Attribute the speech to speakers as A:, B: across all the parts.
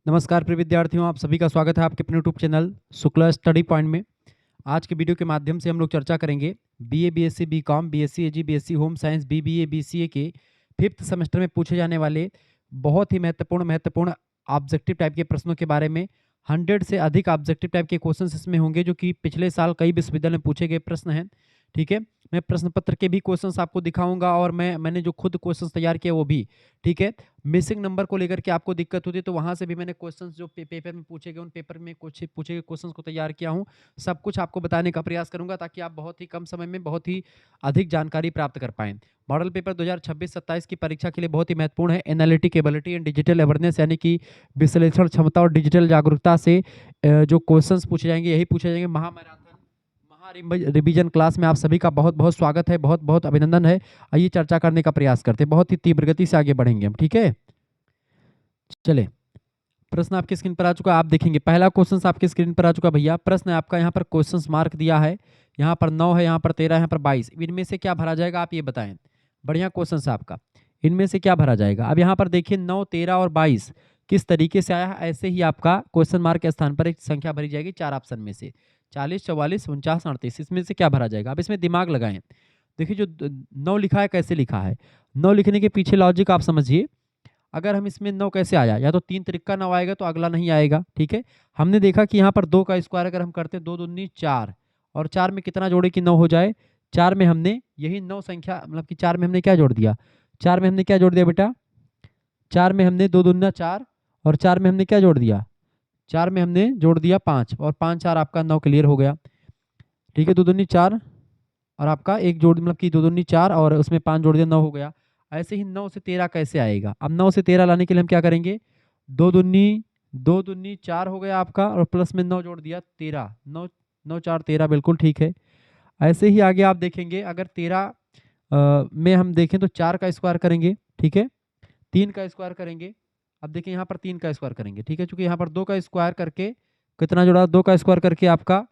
A: नमस्कार प्रिय विद्यार्थियों, आप सभी का स्वागत है आपके अपने YouTube channel Shukla study point में। आज के वीडियो के माध्यम से हम लोग चर्चा करेंगे BA, BSc, BCom, BSc AG, BSc home science, BBA, BCA के 5th सेमेस्टर में पूछे जाने वाले बहुत ही महत्वपूर्ण ऑब्जेक्टिव टाइप के प्रश्नों के बारे में। 100 से अधिक ऑब्जेक्टिव टाइप के क्वेश्चंस इसमें होंगे जो कि पिछले साल कई विश्वविद्यालय में पूछे गए प्रश्न हैं। ठीक है, मैं प्रश्न पत्र के भी क्वेश्चंस आपको दिखाऊंगा और मैंने जो खुद क्वेश्चंस तैयार किए वो भी। ठीक है, मिसिंग नंबर को लेकर के आपको दिक्कत होती है तो वहां से भी मैंने क्वेश्चंस जो पेपर में पूछे गए उन पेपर में कुछ पूछे गए क्वेश्चंस को तैयार किया हूं। सब कुछ आपको बताने का प्रयास करूंगा ताकि आप बहुत ही कम समय में बहुत ही अधिक जानकारी प्राप्त कर पाएं। मॉडल पेपर 2026-27 की परीक्षा के लिए बहुत ही महत्वपूर्ण है। Analytic ability and digital awareness यानी कि विश्लेषण क्षमता और डिजिटल जागरूकता से जो क्वेश्चंस पूछे जाएंगे यही पूछे जाएंगे। रिवीजन क्लास में आप सभी का बहुत बहुत स्वागत है, बहुत बहुत अभिनंदन है। आइए चर्चा करने का प्रयास करते हैं, बहुत ही तीव्र गति से आगे बढ़ेंगे हम। ठीक है, चले प्रश्न आपकी स्क्रीन पर आ चुका, आप देखेंगे पहला क्वेश्चन आपकी स्क्रीन पर आ चुका भैया। प्रश्न आपका यहाँ पर क्वेश्चन मार्क दिया है, यहाँ पर 9 है, यहाँ पर 13, यहाँ पर 22। इनमें से क्या भरा जाएगा आप ये बताएं। बढ़िया क्वेश्चन आपका, इनमें से क्या भरा जाएगा। अब यहाँ पर देखिए 9, 13 और 22 किस तरीके से आया है, ऐसे ही आपका क्वेश्चन मार्क के स्थान पर एक संख्या भरी जाएगी चार ऑप्शन में से, 40, 44, 49, 38। इसमें से क्या भरा जाएगा। अब इसमें दिमाग लगाएं। देखिए जो 9 लिखा है कैसे लिखा है, 9 लिखने के पीछे लॉजिक आप समझिए। अगर हम इसमें 9 कैसे आया, या तो 3 त्रिक का 9 आएगा तो अगला नहीं आएगा। ठीक है, हमने देखा कि यहाँ पर 2 का स्क्वायर अगर हम करते हैं 2 दूनी 4 और 4 में कितना जोड़े कि 9 हो जाए। 4 में हमने यही 9 संख्या मतलब कि 4 में हमने क्या जोड़ दिया, 4 में हमने क्या जोड़ दिया बेटा, 4 में हमने 2 दूना 4 और 4 में हमने क्या जोड़ दिया, 4 में हमने जोड़ दिया 5 और 5 4 आपका 9 क्लियर हो गया। ठीक है, 2 दूनी 4 और आपका एक जोड़ मतलब कि 2 दूनी 4 और उसमें 5 जोड़ दिया 9 हो गया। ऐसे ही 9 से 13 कैसे आएगा। अब 9 से 13 लाने के लिए हम क्या करेंगे, 2 दूनी 4 हो गया आपका और प्लस में 9 जोड़ दिया 13, 9 9 4 13, बिल्कुल ठीक है। ऐसे ही आगे आप देखेंगे अगर 13 में हम देखें तो 4 का स्क्वायर करेंगे। ठीक है, 3 का स्क्वायर करेंगे। अब देखिए यहाँ पर 3 का स्क्वायर करेंगे। ठीक है, चूंकि यहाँ पर 2 का स्क्वायर करके कितना जोड़ा, 2 का स्क्वायर करके आपका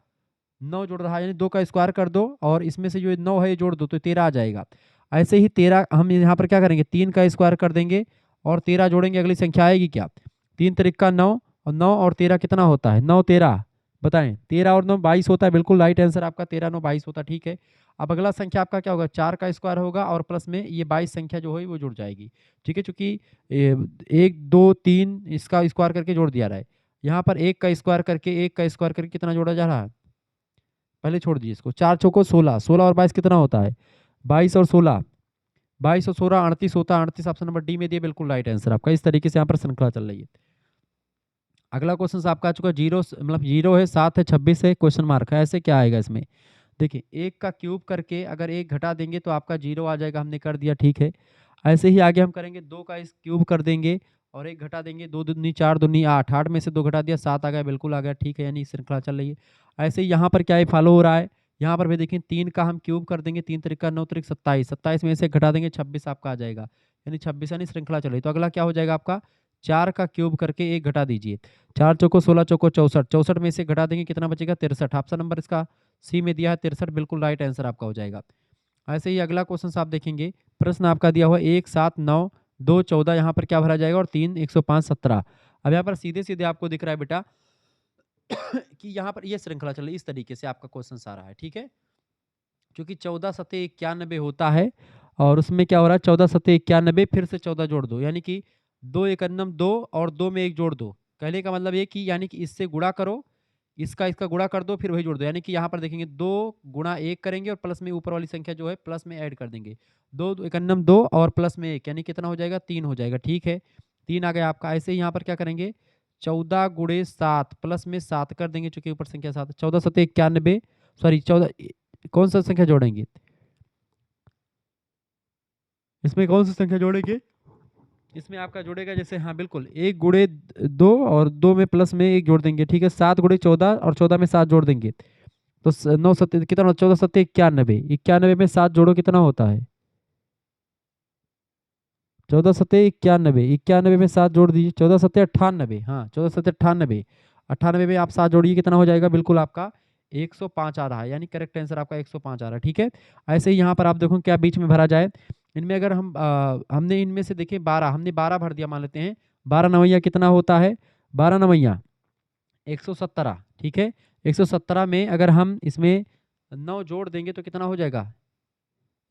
A: 9 जोड़ रहा है, यानी 2 का स्क्वायर कर दो और इसमें से जो 9 है ये जोड़ दो तो 13 आ जाएगा। ऐसे ही 13 हम यहाँ पर क्या करेंगे, 3 का स्क्वायर कर देंगे और 13 जोड़ेंगे, अगली संख्या आएगी क्या, 3 त्रिक का 9 और 9 और 13 कितना होता है, 9 13 बताएं, 13 और 9 22 होता है। बिल्कुल राइट आंसर आपका 13 9 22 होता है। ठीक है, अब अगला संख्या आपका क्या होगा, 4 का स्क्वायर होगा और प्लस में ये 22 संख्या जो है वो जुड़ जाएगी। ठीक है, चूंकि 1 2 3 इसका स्क्वायर करके जोड़ दिया रहा है, यहाँ पर 1 का स्क्वायर करके 1 का स्क्वायर करके कितना जोड़ा जा रहा है, पहले छोड़ दीजिए इसको, 4 चौको 16, 16 और 22 कितना होता है, 22 और 16, 22 और 16 38 होता है। 38 ऑप्शन नंबर डी में दिए, बिल्कुल राइट आंसर आपका। इस तरीके से यहाँ पर श्रृंखला चल रही है। अगला क्वेश्चन आपका आ चुका जीरो, मतलब 0 है, 7 है, 26 है, क्वेश्चन मार्क है, ऐसे क्या आएगा इसमें। देखिए 1 का क्यूब करके अगर 1 घटा देंगे तो आपका 0 आ जाएगा, हमने कर दिया। ठीक है, ऐसे ही आगे हम करेंगे, 2 का इस क्यूब कर देंगे और 1 घटा देंगे, 2 दूनी 4 दूनी 8, 8 में से 2 घटा दिया 7 आ गया, बिल्कुल आ गया। ठीक है, यानी श्रृंखला चल रही है। ऐसे ही यहाँ पर क्या है फॉलो हो रहा है, यहाँ पर भी देखिए 3 का हम क्यूब कर देंगे, 3 त्रिक का 9 त्रिक 27, 27 में से घटा देंगे 26 आपका आ जाएगा, यानी 26, यानी श्रृंखला चल रही। तो अगला क्या हो जाएगा आपका, 4 का क्यूब करके 1 घटा दीजिए, 4 चौको 16 चौको 64, 64 में से घटा देंगे कितना बचेगा 63, ऑप्शन नंबर इसका सी में दिया है 63, बिल्कुल राइट आंसर आपका हो जाएगा। ऐसे ही अगला क्वेश्चन आप देखेंगे, प्रश्न आपका दिया हुआ 1 7 9 2 14, यहाँ पर क्या भरा जाएगा और 3 105 17। अब यहाँ पर सीधे सीधे आपको दिख रहा है बेटा कि यहाँ पर ये श्रृंखला चल रही है, इस तरीके से आपका क्वेश्चन आ रहा है। ठीक है, क्योंकि 14 सत्ते 91 होता है और उसमें क्या हो रहा है, 14 सत्ते 91 फिर से 14 जोड़ दो, यानी कि 2 1 2 और 2 में 1 जोड़ दो। कहने का मतलब ये कि यानी कि इससे गुणा करो, इसका गुणा कर दो फिर वही जोड़ दो, यानी कि यहाँ पर देखेंगे 2 गुणा 1 करेंगे और प्लस में ऊपर वाली संख्या जो है प्लस में ऐड कर देंगे, 2 1 2 और प्लस में 1, यानी कितना हो जाएगा 3 हो जाएगा। ठीक है, 3 आ गया आपका। ऐसे ही यहाँ पर क्या करेंगे, 14 गुणे 7 प्लस में 7 कर देंगे, चूंकि ऊपर संख्या 7, 14 सत्ते 91, सॉरी 14, कौन सा संख्या जोड़ेंगे इसमें, कौन सी संख्या जोड़ेंगे इसमें, आपका जोड़ेगा जैसे, हाँ बिल्कुल 1 गुणे 2 और 2 में प्लस में 1 जोड़ देंगे। ठीक है, 7 गुणे 14 और 14 में 7 जोड़ देंगे तो 9 सत्ते कितना, 14 सत्ते 91, 91 में 7 जोड़ो कितना होता है, 14 सत्ते 91, 91 में 7 जोड़ दीजिए, 14 सत्ते 98, हाँ 14 सत्ते 98, 98 में आप 7 जोड़िए कितना हो जाएगा, बिल्कुल आपका 105 आ रहा है, यानी करेक्ट आंसर आपका 105 आ रहा है। ठीक है, ऐसे ही यहाँ पर आप देखो क्या बीच में भरा जाए, इनमें अगर हमने इनमें से देखें 12, हमने 12 भर दिया मान लेते हैं, 12 नवैया कितना होता है, 12 नवैया 117, ठीक है। 117 में अगर हम इसमें 9 जोड़ देंगे तो कितना हो जाएगा?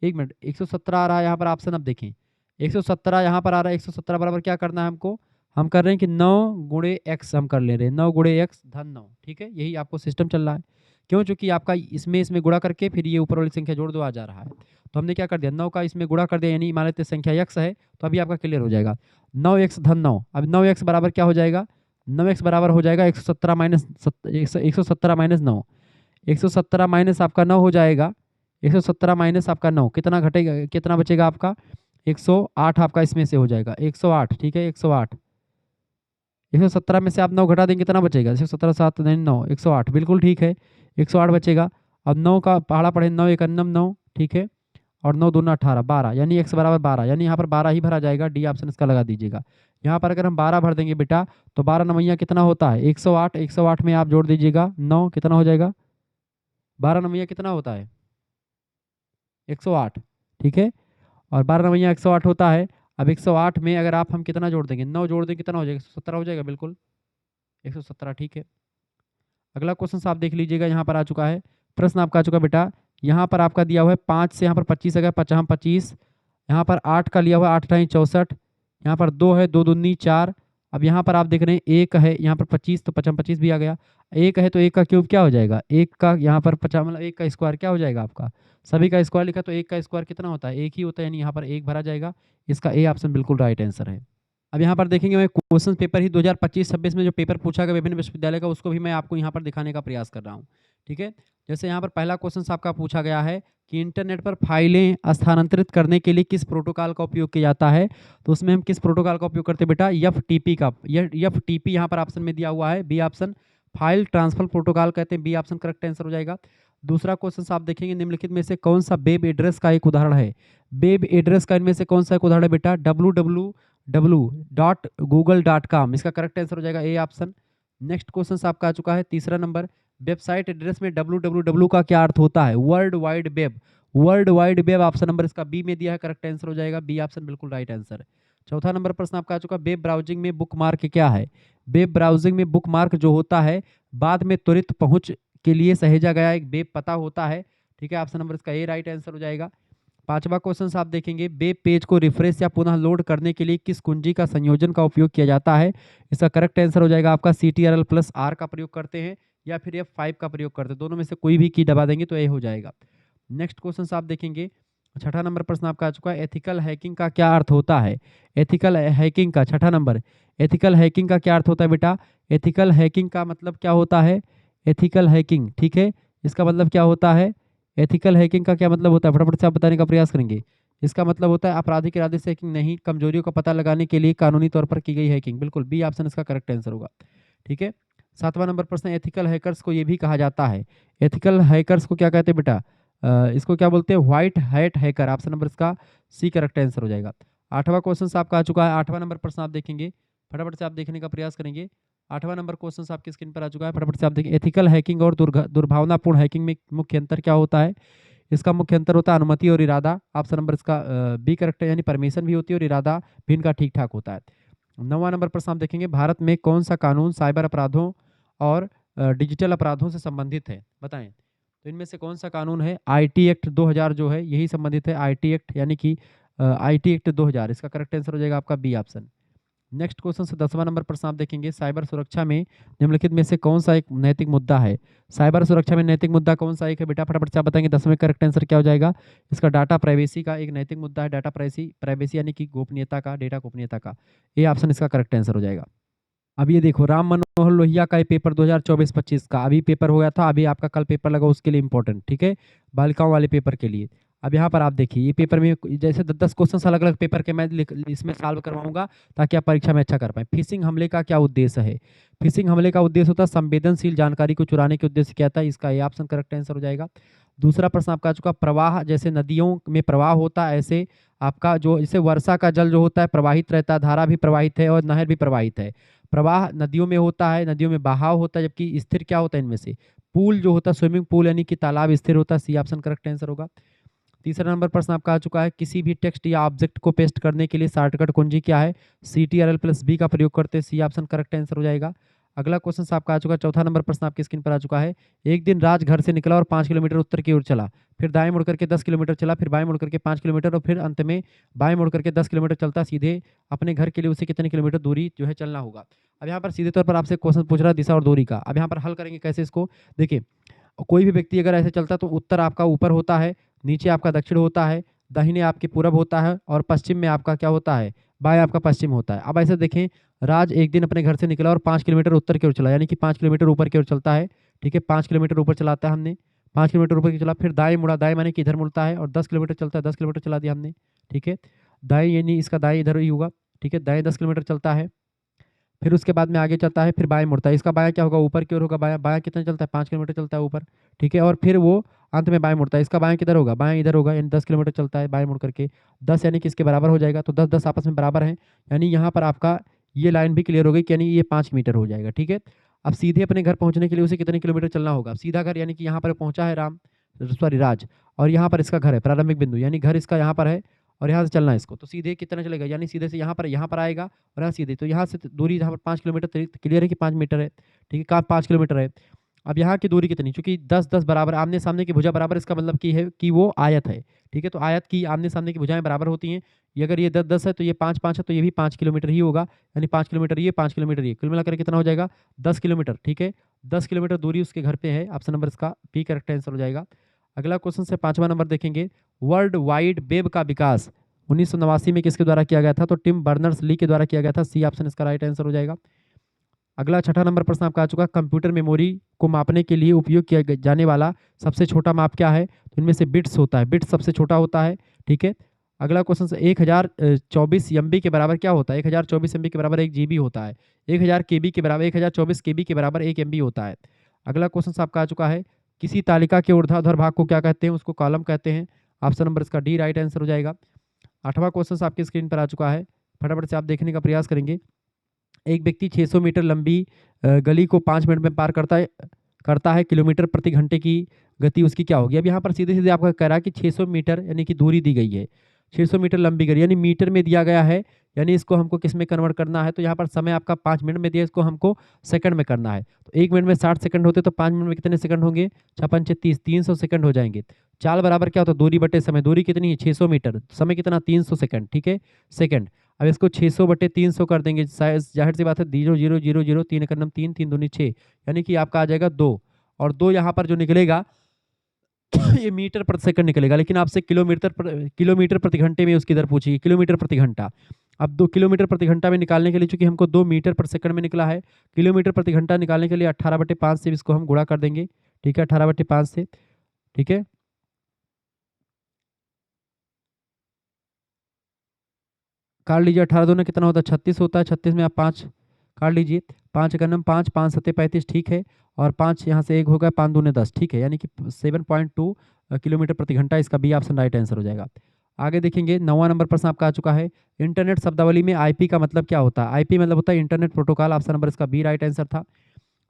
A: 1 मिनट, 117 आ रहा है यहाँ पर ऑप्शन, अब देखें 117 यहाँ पर आ रहा है। 117 बराबर क्या करना है हमको? हम कर रहे हैं कि 9 गुणे एक्स हम कर ले रहे हैं, 9 गुणे एक्स धन 9, ठीक है। यही आपको सिस्टम चल रहा है। क्यों? चूंकि आपका इसमें गुणा करके फिर ये ऊपर वाली संख्या जोड़ दो आ जा रहा है, तो हमने क्या कर दिया, 9 का इसमें गुणा कर दिया, यानी मान लेते हैं संख्या एक्स है, तो अभी आपका क्लियर हो जाएगा। 9 एक्स धन 9, अब 9 एक्स बराबर क्या हो जाएगा? 9 एक्स बराबर हो जाएगा 117 माइनस 117 माइनस 9, 117 माइनस आपका 9 हो जाएगा। 117 माइनस आपका 9 कितना घटेगा, कितना बचेगा आपका? 108 आपका इसमें से हो जाएगा, 108, ठीक है। 108, 117 में से आप 9 घटा देंगे कितना बचेगा? 117 7 9, 108, बिल्कुल ठीक है, 108 बचेगा। अब 9 का पहाड़ा पढ़े, 9 एक अन्नम 9, ठीक है, और 9 दूना 18, 12, यानी x बराबर 12, यानी यहाँ पर 12 ही भरा जाएगा। डी ऑप्शन इसका लगा दीजिएगा। यहाँ पर अगर हम 12 भर देंगे बेटा, तो 12 नवैया कितना होता है? 108, 108 में आप जोड़ दीजिएगा 9, कितना हो जाएगा? 12 नवैया कितना होता है? 108, ठीक है। और 12 नवैया 108 होता है। अब 108 में अगर आप हम कितना जोड़ देंगे? 9 जोड़ देंगे कितना हो जाएगा? 117 हो जाएगा, बिल्कुल 117, ठीक है। अगला क्वेश्चन आप देख लीजिएगा, यहाँ पर आ चुका है। प्रश्न आपका आ चुका बेटा, यहाँ पर आपका दिया हुआ है 5 से यहाँ पर 25 अगर 50 25, यहाँ पर 8 का लिया हुआ है 8 × 64, यहाँ पर 2 है 2 दूनी 4। अब यहाँ पर आप देख रहे हैं 1 है यहाँ पर 25, तो 50 25 भी आ गया। 1 है तो 1 का क्यूब क्या हो जाएगा? 1 का यहाँ पर 50 मतलब 1 का स्क्वायर क्या हो जाएगा आपका? सभी का स्क्वायर लिखा तो 1 का स्क्वायर कितना होता है? 1 ही होता है, यानी यहाँ पर 1 भरा जाएगा। इसका ए ऑप्शन बिल्कुल राइट आंसर है। अब यहाँ पर देखेंगे, मैं क्वेश्चन पेपर ही 2025-26 में जो पेपर पूछा गया विभिन्न विश्वविद्यालय का, उसको भी मैं आपको यहाँ पर दिखाने का प्रयास कर रहा हूँ, ठीक है। जैसे यहाँ पर पहला क्वेश्चन आपका पूछा गया है कि इंटरनेट पर फाइलें स्थानांतरित करने के लिए किस प्रोटोकॉल का उपयोग किया जाता है? तो उसमें हम किस प्रोटोकॉल का उपयोग करते हैं बेटा? FTP का। FTP यहाँ पर ऑप्शन में दिया हुआ है, B option, file transfer protocol कहते हैं, बी ऑप्शन करेक्ट आंसर हो जाएगा। दूसरा क्वेश्चन आप देखेंगे, निम्नलिखित में से कौन सा वेब एड्रेस का एक उदाहरण है? वेब एड्रेस का इनमें से कौन सा एक उदाहरण है बेटा? www.google.com, इसका करेक्ट आंसर हो जाएगा ए ऑप्शन। नेक्स्ट क्वेश्चन आपका आ चुका है तीसरा नंबर, वेबसाइट एड्रेस में www का क्या अर्थ होता है? World wide web, world wide web option number इसका बी में दिया है, करेक्ट आंसर हो जाएगा, बी ऑप्शन बिल्कुल राइट आंसर। चौथा नंबर प्रश्न आपका आ चुका, वेब ब्राउजिंग में बुकमार्क क्या है? वेब ब्राउजिंग में बुकमार्क जो होता है, बाद में त्वरित पहुंच के लिए सहेजा गया एक वेब पता होता है, ठीक है। ऑप्शन नंबर इसका ए राइट आंसर हो जाएगा। पांचवा क्वेश्चन आप देखेंगे, वेब पेज को रिफ्रेश या पुनः लोड करने के लिए किस कुंजी का संयोजन का उपयोग किया जाता है? इसका करेक्ट आंसर हो जाएगा आपका CTRL+R का प्रयोग करते हैं या फिर F5 का प्रयोग करते हैं, दोनों में से कोई भी की दबा देंगे तो ये हो जाएगा। नेक्स्ट क्वेश्चन आप देखेंगे, छठा नंबर प्रश्न आपका आ चुका है, एथिकल हैकिंग का क्या अर्थ होता है? एथिकल हैकिंग का छठा नंबर, एथिकल हैकिंग का क्या अर्थ होता है बेटा? एथिकल हैकिंग का मतलब क्या होता है? एथिकल हैकिंग, ठीक है, इसका मतलब क्या होता है? एथिकल हैकिंग का क्या मतलब होता है? फटाफट से आप बताने का प्रयास करेंगे। इसका मतलब होता है आपराधिक इरादे से हैकिंग नहीं, कमजोरियों का पता लगाने के लिए कानूनी तौर पर की गई हैकिंग, बिल्कुल बी ऑप्शन इसका करेक्ट आंसर होगा, ठीक है। सातवां नंबर प्रश्न, एथिकल हैकर्स को ये भी कहा जाता है, एथिकल हैकर्स को क्या कहते हैं बेटा? इसको क्या बोलते हैं? White hat hacker, option number इसका सी करेक्ट आंसर हो जाएगा। आठवां क्वेश्चन आपका आ चुका है, आठवां नंबर प्रश्न आप देखेंगे, फटाफट से आप देखने का प्रयास करेंगे। आठवां नंबर क्वेश्चन आपकी स्क्रीन पर आ चुका है, फटाफट से आप देखें, एथिकल हैकिंग और दुर्भावनापूर्ण हैकिंग में मुख्य अंतर क्या होता है? इसका मुख्य अंतर होता है अनुमति और इरादा, ऑप्शन नंबर इसका बी करेक्ट है, यानी परमिशन भी होती है और इरादा भी इनका ठीक ठाक होता है। नौवां नंबर प्रश्न आप देखेंगे, भारत में कौन सा कानून साइबर अपराधों और डिजिटल अपराधों से संबंधित है? बताएं, तो इनमें से कौन सा कानून है? IT एक्ट 2000 जो है यही संबंधित है, IT एक्ट, यानी कि IT एक्ट 2000, इसका करेक्ट आंसर हो जाएगा आपका बी ऑप्शन। नेक्स्ट क्वेश्चन से 10वां नंबर प्रश्न आप देखेंगे, साइबर सुरक्षा में निम्नलिखित में से कौन सा एक नैतिक मुद्दा है? साइबर सुरक्षा में नैतिक मुद्दा कौन सा एक है बेटा? फटाफट से आप बताएंगे 10वें करेक्ट आंसर क्या हो जाएगा? इसका डाटा प्राइवेसी का एक नैतिक मुद्दा है, डाटा प्राइवेसी, प्राइवेसी यानी कि गोपनीयता का, डेटा गोपनीयता का, ये ऑप्शन इसका करेक्ट आंसर हो जाएगा। अब ये देखो, राम मनोहर लोहिया का ये पेपर 2024-25 का अभी पेपर हो गया था, अभी आपका कल पेपर लगा, उसके लिए इंपॉर्टेंट, ठीक है, बालिकाओं वाले पेपर के लिए। अब यहाँ पर आप देखिए, ये पेपर में जैसे 10 क्वेश्चन अलग अलग पेपर के मैं इसमें सॉल्व करवाऊंगा ताकि आप परीक्षा में अच्छा कर पाए। फिशिंग हमले का क्या उद्देश्य है? फिशिंग हमले का उद्देश्य होता है संवेदनशील जानकारी को चुराने के उद्देश्य क्या था, इसका ये ऑप्शन करेक्ट आंसर हो जाएगा। दूसरा प्रश्न आपका आ चुका, प्रवाह, जैसे नदियों में प्रवाह होता है ऐसे आपका जो जैसे वर्षा का जल जो होता है प्रवाहित रहता है, धारा भी प्रवाहित है और नहर भी प्रवाहित है। प्रवाह नदियों में होता है, नदियों में बहाव होता है, जबकि स्थिर क्या होता है इनमें से? पूल जो होता है, स्विमिंग पूल यानी कि तालाब स्थिर होता है, सी ऑप्शन करेक्ट आंसर होगा। तीसरा नंबर प्रश्न आपका आ चुका है, किसी भी टेक्स्ट या ऑब्जेक्ट को पेस्ट करने के लिए शॉर्टकट कुंजी क्या है? CTRL+B का प्रयोग करते हैं। सी ऑप्शन करेक्ट आंसर हो जाएगा। अगला क्वेश्चन आपका आ चुका है, चौथा नंबर प्रश्न आपकी स्क्रीन पर आ चुका है। एक दिन राज घर से निकला और 5 किलोमीटर उत्तर की ओर चला, फिर दाएं मुड़ करके 10 किलोमीटर चला, फिर बाएं मुड़ करके 5 किलोमीटर और फिर अंत में बाएं मुड़ करके 10 किलोमीटर चलता सीधे अपने घर के लिए उसे कितने किलोमीटर दूरी जो है चलना होगा। अब यहाँ पर सीधे तौर पर आपसे क्वेश्चन पूछ रहा है दिशा और दूरी का। अब यहाँ पर हल करेंगे कैसे इसको, देखिए कोई भी व्यक्ति अगर ऐसे चलता तो उत्तर आपका ऊपर होता है, नीचे आपका दक्षिण होता है, दाहिने आपके पूरब होता है और पश्चिम में आपका क्या होता है, बाएं आपका पश्चिम होता है। अब ऐसे देखें, राज एक दिन अपने घर से निकला और 5 किलोमीटर उत्तर की ओर चला, यानी कि 5 किलोमीटर ऊपर की ओर चलता है। ठीक है, 5 किलोमीटर ऊपर चलाता है हमने, 5 किलोमीटर ऊपर की चला, फिर दाएं मुड़ा, दाएं माने कि इधर मुड़ता है और 10 किलोमीटर चलता है, 10 किलोमीटर चला दिया हमने। ठीक है, दाएं यानी इसका दाएं इधर ही होगा। ठीक है, दाएं 10 किलोमीटर चलता है, फिर उसके बाद में आगे चलता है, फिर बाएं मुड़ता है, इसका बायां क्या होगा, ऊपर की ओर होगा। बायां बायां कितना चलता है, 5 किलोमीटर चलता है ऊपर। ठीक है, और फिर वो अंत में बाएं मुड़ता है, इसका बायां किधर होगा, बायां इधर होगा, यानी 10 किलोमीटर चलता है बाएं मुड़ करके। 10 यानी कि इसके बराबर हो जाएगा, तो 10 10 आपस में बराबर हैं, यानी यहाँ पर आपका ये लाइन भी क्लियर हो गई कि यानी ये 5 मीटर हो जाएगा। ठीक है, अब सीधे अपने घर पहुंचने के लिए उसे कितने किलोमीटर चलना होगा। सीधा घर यानी कि यहाँ पर पहुंचा है राज, और यहाँ पर इसका घर है, प्रारंभिक बिंदु यानी घर इसका यहाँ पर है और यहाँ से चलना है इसको, तो सीधे कितना चलेगा, यानी सीधे से यहाँ पर आएगा और यहाँ सीधे, तो यहाँ से दूरी यहाँ पर 5 किलोमीटर क्लियर है कि 5 मीटर है। ठीक है, कहाँ 5 किलोमीटर है। अब यहाँ की दूरी कितनी, चूंकि 10 10 बराबर आमने सामने की भुजा बराबर, इसका मतलब की है कि वो आयत है। ठीक है, तो आयत की आमने सामने की भुजाएं बराबर होती हैं। ये अगर ये 10 10 है तो ये 5 5 है, तो ये भी 5 किलोमीटर ही होगा, यानी 5 किलोमीटर ये, 5 किलोमीटर ये, कुल मिलाकर कितना हो जाएगा, 10 किलोमीटर। ठीक है, 10 किलोमीटर दूरी उसके घर पे है। ऑप्शन नंबर इसका बी करेक्ट आंसर हो जाएगा। अगला क्वेश्चन से 5वां नंबर देखेंगे, वर्ल्ड वाइड वेब का विकास 1989 में किसके द्वारा किया गया था, तो टिम बर्नर्स ली के द्वारा किया गया था। सी ऑप्शन इसका राइट आंसर हो जाएगा। अगला 6ठा नंबर प्रश्न आपका आ चुका, कंप्यूटर मेमोरी को मापने के लिए उपयोग किया जाने वाला सबसे छोटा माप क्या है, तो इनमें से बिट्स होता है, बिट्स सबसे छोटा होता है। ठीक है, अगला क्वेश्चन से 1024 एमबी के बराबर क्या होता है, 1024 एमबी के बराबर 1 जीबी होता है। 1000 केबी के बराबर 1024 केबी के बराबर 1 एमबी होता है। अगला क्वेश्चन आपका आ चुका है, किसी तालिका के ऊर्ध्वाधर भाग को क्या कहते हैं, उसको कॉलम कहते हैं। ऑप्शन नंबर इसका डी राइट आंसर हो जाएगा। 8वां क्वेश्चन आपकी स्क्रीन पर आ चुका है, फटाफट से आप देखने का प्रयास करेंगे। एक व्यक्ति 600 मीटर लंबी गली को 5 मिनट में पार करता है, किलोमीटर प्रति घंटे की गति उसकी क्या होगी। अब यहाँ पर सीधे सीधे आपको कह रहा है कि 600 मीटर यानी कि दूरी दी गई है, 600 मीटर लंबी गली यानी मीटर में दिया गया है, यानी इसको हमको किस में कन्वर्ट करना है, तो यहाँ पर समय आपका 5 मिनट में दिया, इसको हमको सेकंड में करना है। तो 1 मिनट में 60 सेकंड होते, तो 5 मिनट में कितने सेकंड होंगे, 56 30, 300 सेकंड हो जाएंगे। चाल बराबर क्या होता है, दूरी बटे समय, दूरी कितनी है 600 मीटर, समय कितना 300 सेकंड। ठीक है, सेकंड। अब इसको 600 बटे 300 कर देंगे, जाहिर सी बात है 0 0 0 0 3 एक नम 3 3 दूनी 6, यानी कि आपका आ जाएगा 2, और 2 यहाँ पर जो निकलेगा ये मीटर प्रति सेकंड निकलेगा, लेकिन आपसे किलोमीटर प्रति घंटे में उसकी दर पूछी, किलोमीटर प्रति घंटा। अब 2 किलोमीटर प्रति घंटा में निकालने के लिए, चूंकि हमको 2 मीटर प्रति सेकंड में निकला है, किलोमीटर प्रति घंटा निकालने के लिए 18/5 से इसको हम गुणा कर देंगे। ठीक है, 18/5 से। ठीक है, काट लीजिए, 18 दूना कितना होता है 36 होता है, 36 में आप 5 काट लीजिए, 5 का नम 5, 5 सत्ते 35, ठीक है, और 5 यहाँ से 1 होगा, 5 दूने 10, ठीक है, यानी कि 7.2 किलोमीटर प्रति घंटा, इसका बी ऑप्शन राइट आंसर हो जाएगा। आगे देखेंगे 9वां नंबर प्रश्न आपका आ चुका है, इंटरनेट शब्दावली में आईपी का मतलब क्या होता है। आईपी मतलब होता है इंटरनेट प्रोटोकॉल, ऑप्शन नंबर इसका बी राइट आंसर था।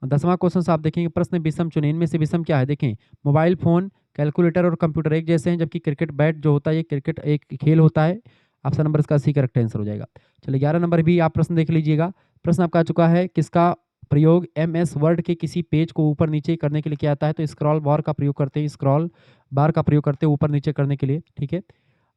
A: 10वां क्वेश्चन आप देखेंगे, प्रश्न विषम चुने, इनमें से विषम क्या है, देखें मोबाइल फोन, कैलकुलेटर और कंप्यूटर एक जैसे हैं, जबकि क्रिकेट बैट जो होता है ये क्रिकेट एक खेल होता है। ऑप्शन नंबर इसका सी करेक्ट आंसर हो जाएगा। चलिए 11 नंबर भी आप प्रश्न देख लीजिएगा। प्रश्न आपका आ चुका है, किसका प्रयोग MS वर्ड के किसी पेज को ऊपर नीचे करने के लिए किया जाता है, तो स्क्रॉल बार का प्रयोग करते हैं, स्क्रॉल बार का प्रयोग करते हैं ऊपर नीचे करने के लिए। ठीक है,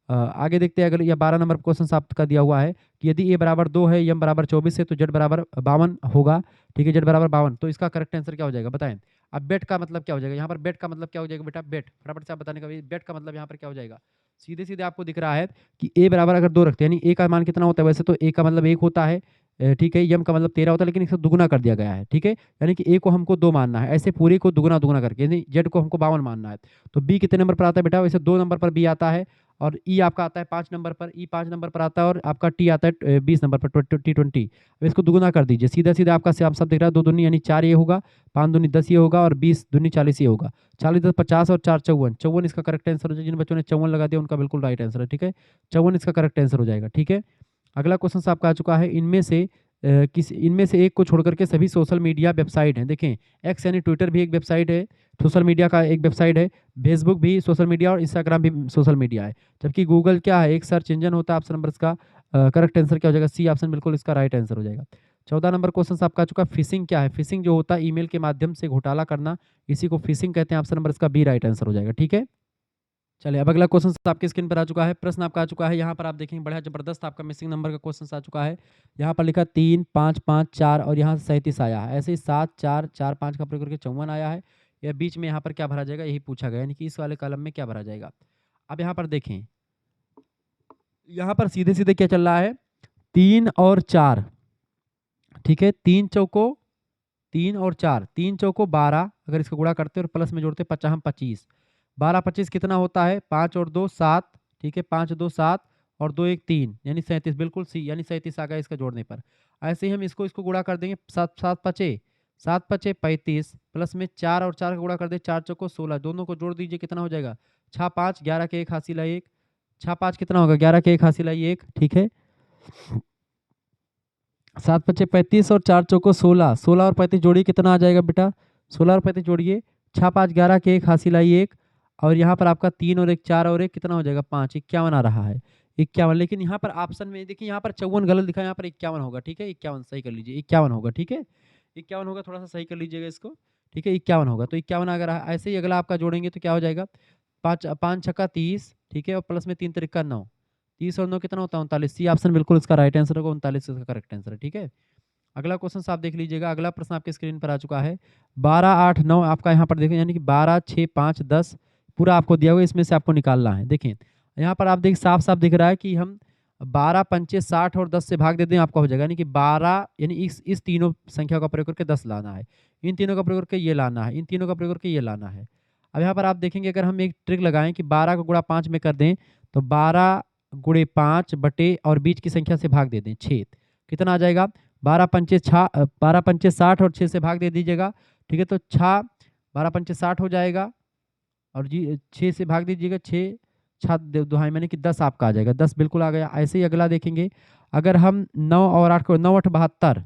A: आगे देखते हैं, अगर यह 12 नंबर क्वेश्चन आपका दिया हुआ है कि यदि a बराबर 2 है, m बराबर 24 है, तो z बराबर 52 होगा। ठीक है, z बराबर 52, तो इसका करेक्ट आंसर क्या हो जाएगा बताएं। अब बेट का मतलब क्या हो जाएगा, यहाँ पर बेट का मतलब क्या हो जाएगा बेटा, बेट फटाफट से आप बताने का, बेट का मतलब यहाँ पर क्या हो जाएगा। सीधे सीधे आपको दिख रहा है कि a बराबर अगर 2 रखते हैं, यानी a का मान कितना होता है, वैसे तो a का मतलब 1 होता है, ठीक है, m का मतलब 13 होता है, लेकिन इसको दुगुना कर दिया गया है। ठीक है, यानी कि a को हमको 2 मानना है, ऐसे पूरे को दुगुना दुगुना करके, यानी z को हमको 52 मानना है। तो b कितने नंबर पर आता है बेटा, वैसे 2 नंबर पर b आता है, और ई आपका आता है 5 नंबर पर, ई 5 नंबर पर आता है, और आपका टी आता है 20 नंबर पर, T20। अब इसको दुगुना कर दीजिए, सीधा सीधा आपका आप सब दिख रहा है, 2 दूनी यानी 4 ये होगा, 5 दूनी 10 ये होगा, और 20 दूनी 40 ये होगा, 40 10 50 और 4 54, 54 इसका करेक्ट आंसर हो जाएगा। जिन बच्चों ने 54 लगा दिया उनका बिल्कुल राइट आंसर है। ठीक है, 54 इसका करेक्ट आंसर हो जाएगा। ठीक है, अगला क्वेश्चन आपका आ चुका है, इनमें से किसी इनमें से एक को छोड़ करके सभी सोशल मीडिया वेबसाइट हैं। देखें, एक्स यानी ट्विटर भी एक वेबसाइट है, सोशल मीडिया का एक वेबसाइट है, फेसबुक भी सोशल मीडिया और इंस्टाग्राम भी सोशल मीडिया है। जबकि गूगल क्या है, एक सर्च इंजन होता है। ऑप्शन नंबर इसका करेक्ट आंसर क्या हो जाएगा, सी ऑप्शन बिल्कुल इसका राइट आंसर हो जाएगा। 14 नंबर क्वेश्चन आपका आ चुका। फिशिंग क्या है, फिशिंग जो होता है ईमेल के माध्यम से घोटाला करना, इसी को फिशिंग कहते हैं। ऑप्शन नंबर इसका बी राइट आंसर हो जाएगा। ठीक है, चलिए अब अगला क्वेश्चन आपकी स्क्रीन पर आ चुका है। प्रश्न आपका आ चुका है, यहाँ पर आप देखेंगे बड़ा जबरदस्त आपका मिसिंग नंबर का क्वेश्चन आ चुका है। यहाँ पर लिखा 3 5 5 4 और यहाँ से 37 आया है। ऐसे ही 7 4 4 5 का प्रयोग करके 54 आया है। या बीच में यहाँ पर क्या भरा जाएगा, यही पूछा गया, यानी कि इस वाले कॉलम में क्या भरा जाएगा। अब यहाँ पर देखें, यहाँ पर सीधे सीधे क्या चल रहा है, 3 और 4। ठीक है, 3 चौको 3 और 4, 3 चौको 12, अगर इसको गुणा करते और प्लस में जोड़ते 50 हम 25, 12 25 कितना होता है, 5 और 2 7। ठीक है, 5 2 7 और 2 1 3, यानी 37, बिल्कुल सी, यानी 37 आ गया इसका जोड़ने पर। ऐसे ही हम इसको इसको गुणा कर देंगे, 7 7 पचे 7 पचे 35, प्लस में 4 और 4 का गुणा कर दे, 4 चौको 16, दोनों को जोड़ दीजिए, कितना हो जाएगा, 6 5 11 के 1 हासिल 1, 6 5 कितना होगा, 11 के 1 हासिल 1। ठीक है, 7 पचे 35 और 4 चौको 16, 16 और 35 जोड़िए, कितना आ जाएगा बेटा, 16 और 35 जोड़िए, 6 5 11 के 1 हासिल 1, और यहाँ पर आपका 3 और 1 4 और 1 कितना हो जाएगा, 5, 51 आ रहा है, 51। लेकिन यहाँ पर ऑप्शन में देखिए, यहाँ पर 54 गलत लिखा है, यहाँ पर 51 होगा। ठीक है, 51 सही कर लीजिए, 51 होगा। ठीक है, 51 होगा, थोड़ा सा सही कर लीजिएगा इसको। ठीक है, 51 होगा, तो 51 अगर ऐसे ही अगला आपका जोड़ेंगे तो क्या हो जाएगा, 5 5 छक्का 30। ठीक है, और प्लस में 3 तरीका 9, 30 और 9 कितना होता है, 39। सी ऑप्शन बिल्कुल इसका राइट आंसर होगा, 39 इसका करेक्ट आंसर है। ठीक है, अगला क्वेश्चन आप देख लीजिएगा। अगला प्रश्न आपके स्क्रीन पर आ चुका है। 12 8 9 आपका यहाँ पर देखें, यानी कि 12 6 5 10 पूरा आपको दिया हुआ है, इसमें से आपको निकालना है। देखें, यहाँ पर आप देख साफ साफ दिख रहा है कि हम 12 पंचे 60 और 10 से भाग दे दें, आपका हो जाएगा, यानी कि 12, यानी इस तीनों संख्या का प्रयोग करके 10 लाना है, इन तीनों का प्रयोग करके ये लाना है, इन तीनों का प्रयोग करके ये लाना है। अब यहाँ पर आप देखेंगे, अगर हम एक ट्रिक लगाएं कि 12 का गुणा 5 में कर दें, तो 12 गुणे 5 बटे और बीच की संख्या से भाग दे दें 6, कितना आ जाएगा, 12 पंचे 60 और 6 से भाग दे दीजिएगा। ठीक है, तो 6 12 पंचे 60 हो जाएगा, और जी 6 से भाग दीजिएगा, 6 छा दुहाई मैंने कि 10 आपका आ जाएगा, 10 बिल्कुल आ गया। ऐसे ही अगला देखेंगे, अगर हम 9 और 8 को 9 8 72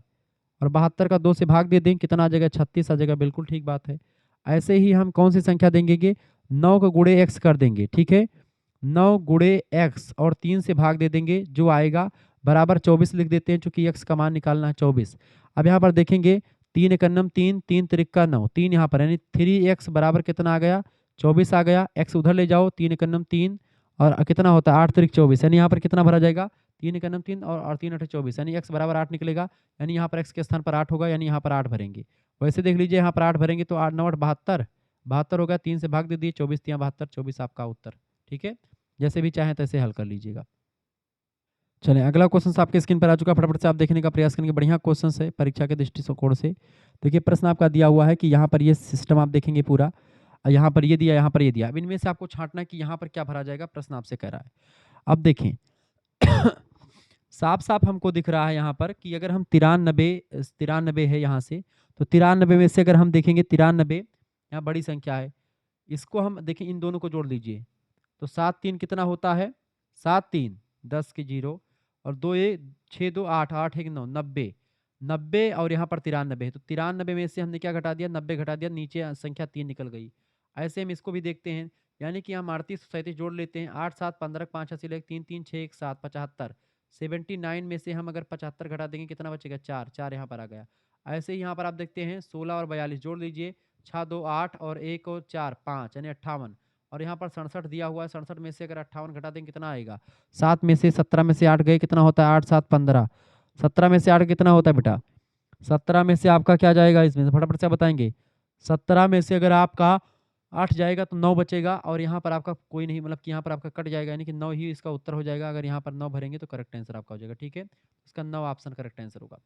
A: और 72 का 2 से भाग दे दें, कितना आ जाएगा, 36 आ जाएगा, बिल्कुल ठीक बात है। ऐसे ही हम कौन सी संख्या देंगे, 9 को गुणे एक्स कर देंगे। ठीक है, 9 गुणे एक्स और 3 से भाग दे देंगे, जो आएगा बराबर 24 लिख देते हैं, चूंकि एक्स का मान निकालना है 24। अब यहाँ पर देखेंगे, 3 एकन्नम 3, 3 त्रिक्का 9, 3 यहाँ पर, यानी 3x बराबर कितना आ गया, 24 आ गया। एक्स उधर ले जाओ, 3 एकन्नम 3 और कितना होता है 8 त्रिक 24, यानी यहाँ पर कितना भरा जाएगा, 3 एकन्नम 3 और 3 8 24, यानी एक्स बराबर 8 निकलेगा, यानी यहाँ पर एक्स के स्थान पर 8 होगा, यानी यहाँ पर 8 भरेंगे। वैसे देख लीजिए, यहाँ पर 8 भरेंगे तो 8 9 8 72, 72 होगा, 3 से भाग दे दिए, 24 3 72, 24 आपका उत्तर। ठीक है, जैसे भी चाहें तैसे हल कर लीजिएगा। चलें, अगला क्वेश्चन आपके स्क्रीन पर आ चुका है, फटाफट से आप देखने का प्रयास करेंगे। बढ़िया क्वेश्चन है परीक्षा के दृष्टिकोण से। देखिए, प्रश्न आपका दिया हुआ है कि यहाँ पर ये सिस्टम आप देखेंगे पूरा, यहाँ पर ये दिया, यहाँ पर ये दिया। अब इनमें से आपको छांटना है कि यहाँ पर क्या भरा जाएगा, प्रश्न आपसे कह रहा है। अब देखें, साफ साफ हमको दिख रहा है यहाँ पर कि अगर हम 93 है यहाँ से, तो 93 में से अगर हम देखेंगे 93, यहाँ बड़ी संख्या है, इसको हम देखें, इन दोनों को जोड़ लीजिए, तो 7 3 कितना होता है, 7 3 10 के 0 और 2 1 6 2 8 8 1 9 90, 90 और यहाँ पर 93 है, तो 93 में से हमने क्या घटा दिया, 90 घटा दिया, नीचे संख्या 3 निकल गई। ऐसे हम इसको भी देखते हैं, यानी कि हम 38 37 जोड़ लेते हैं, 8 7 15 5 हासिल 1 3 3 6 1 7 75, 79 में से हम अगर 75 घटा देंगे, कितना बचेगा, 4 4 यहाँ पर आ गया। ऐसे ही यहाँ पर आप देखते हैं, 16 और 42 जोड़ लीजिए, 6 2 8 और 1 और 4 5, यानी 58, और यहाँ पर 67 दिया हुआ है, 67 में से अगर 58 घटा देंगे, कितना आएगा, 7 में से 17 में से 8 गए, कितना होता है, 8 7 15, 17 में से 8 कितना होता है बेटा, 17 में से आपका क्या जाएगा, इसमें से फटाफट से बताएंगे, 17 में से अगर आपका 8 जाएगा तो 9 बचेगा, और यहाँ पर आपका कोई नहीं, मतलब कि यहाँ पर आपका कट जाएगा, यानी कि 9 ही इसका उत्तर हो जाएगा। अगर यहाँ पर 9 भरेंगे तो करेक्ट आंसर आपका हो जाएगा। ठीक है, इसका 9 ऑप्शन करेक्ट आंसर होगा।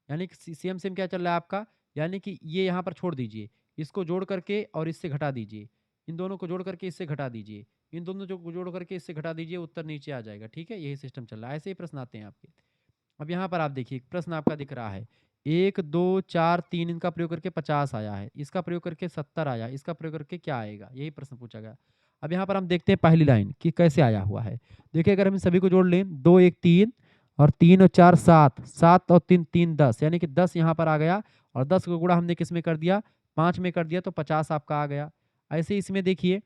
A: यानी कि सेम सेम क्या चल रहा है आपका, यानी कि ये यहाँ पर छोड़ दीजिए, इसको जोड़ करके और इससे घटा दीजिए, इन दोनों को जोड़ करके इससे घटा दीजिए, इन दोनों को जोड़ करके इससे घटा दीजिए, उत्तर नीचे आ जाएगा। ठीक है, यही सिस्टम चल रहा है, ऐसे ही प्रश्न आते हैं आपके। अब यहाँ पर आप देखिए, प्रश्न आपका दिख रहा है, 1 2 4 3 इनका प्रयोग करके 50 आया है, इसका प्रयोग करके 70 आया, इसका प्रयोग करके क्या आएगा, यही प्रश्न पूछा गया। अब यहाँ पर हम देखते हैं पहली लाइन कि कैसे आया हुआ है। देखिए, अगर हम इन सभी को जोड़ लें, 2 1 3 और 3 और 4 7, 7 और 3 3 10, यानी कि 10 यहाँ पर आ गया और 10 को गुणा हमने किस में कर दिया, 5 में कर दिया, तो 50 आपका आ गया। ऐसे इसमें देखिए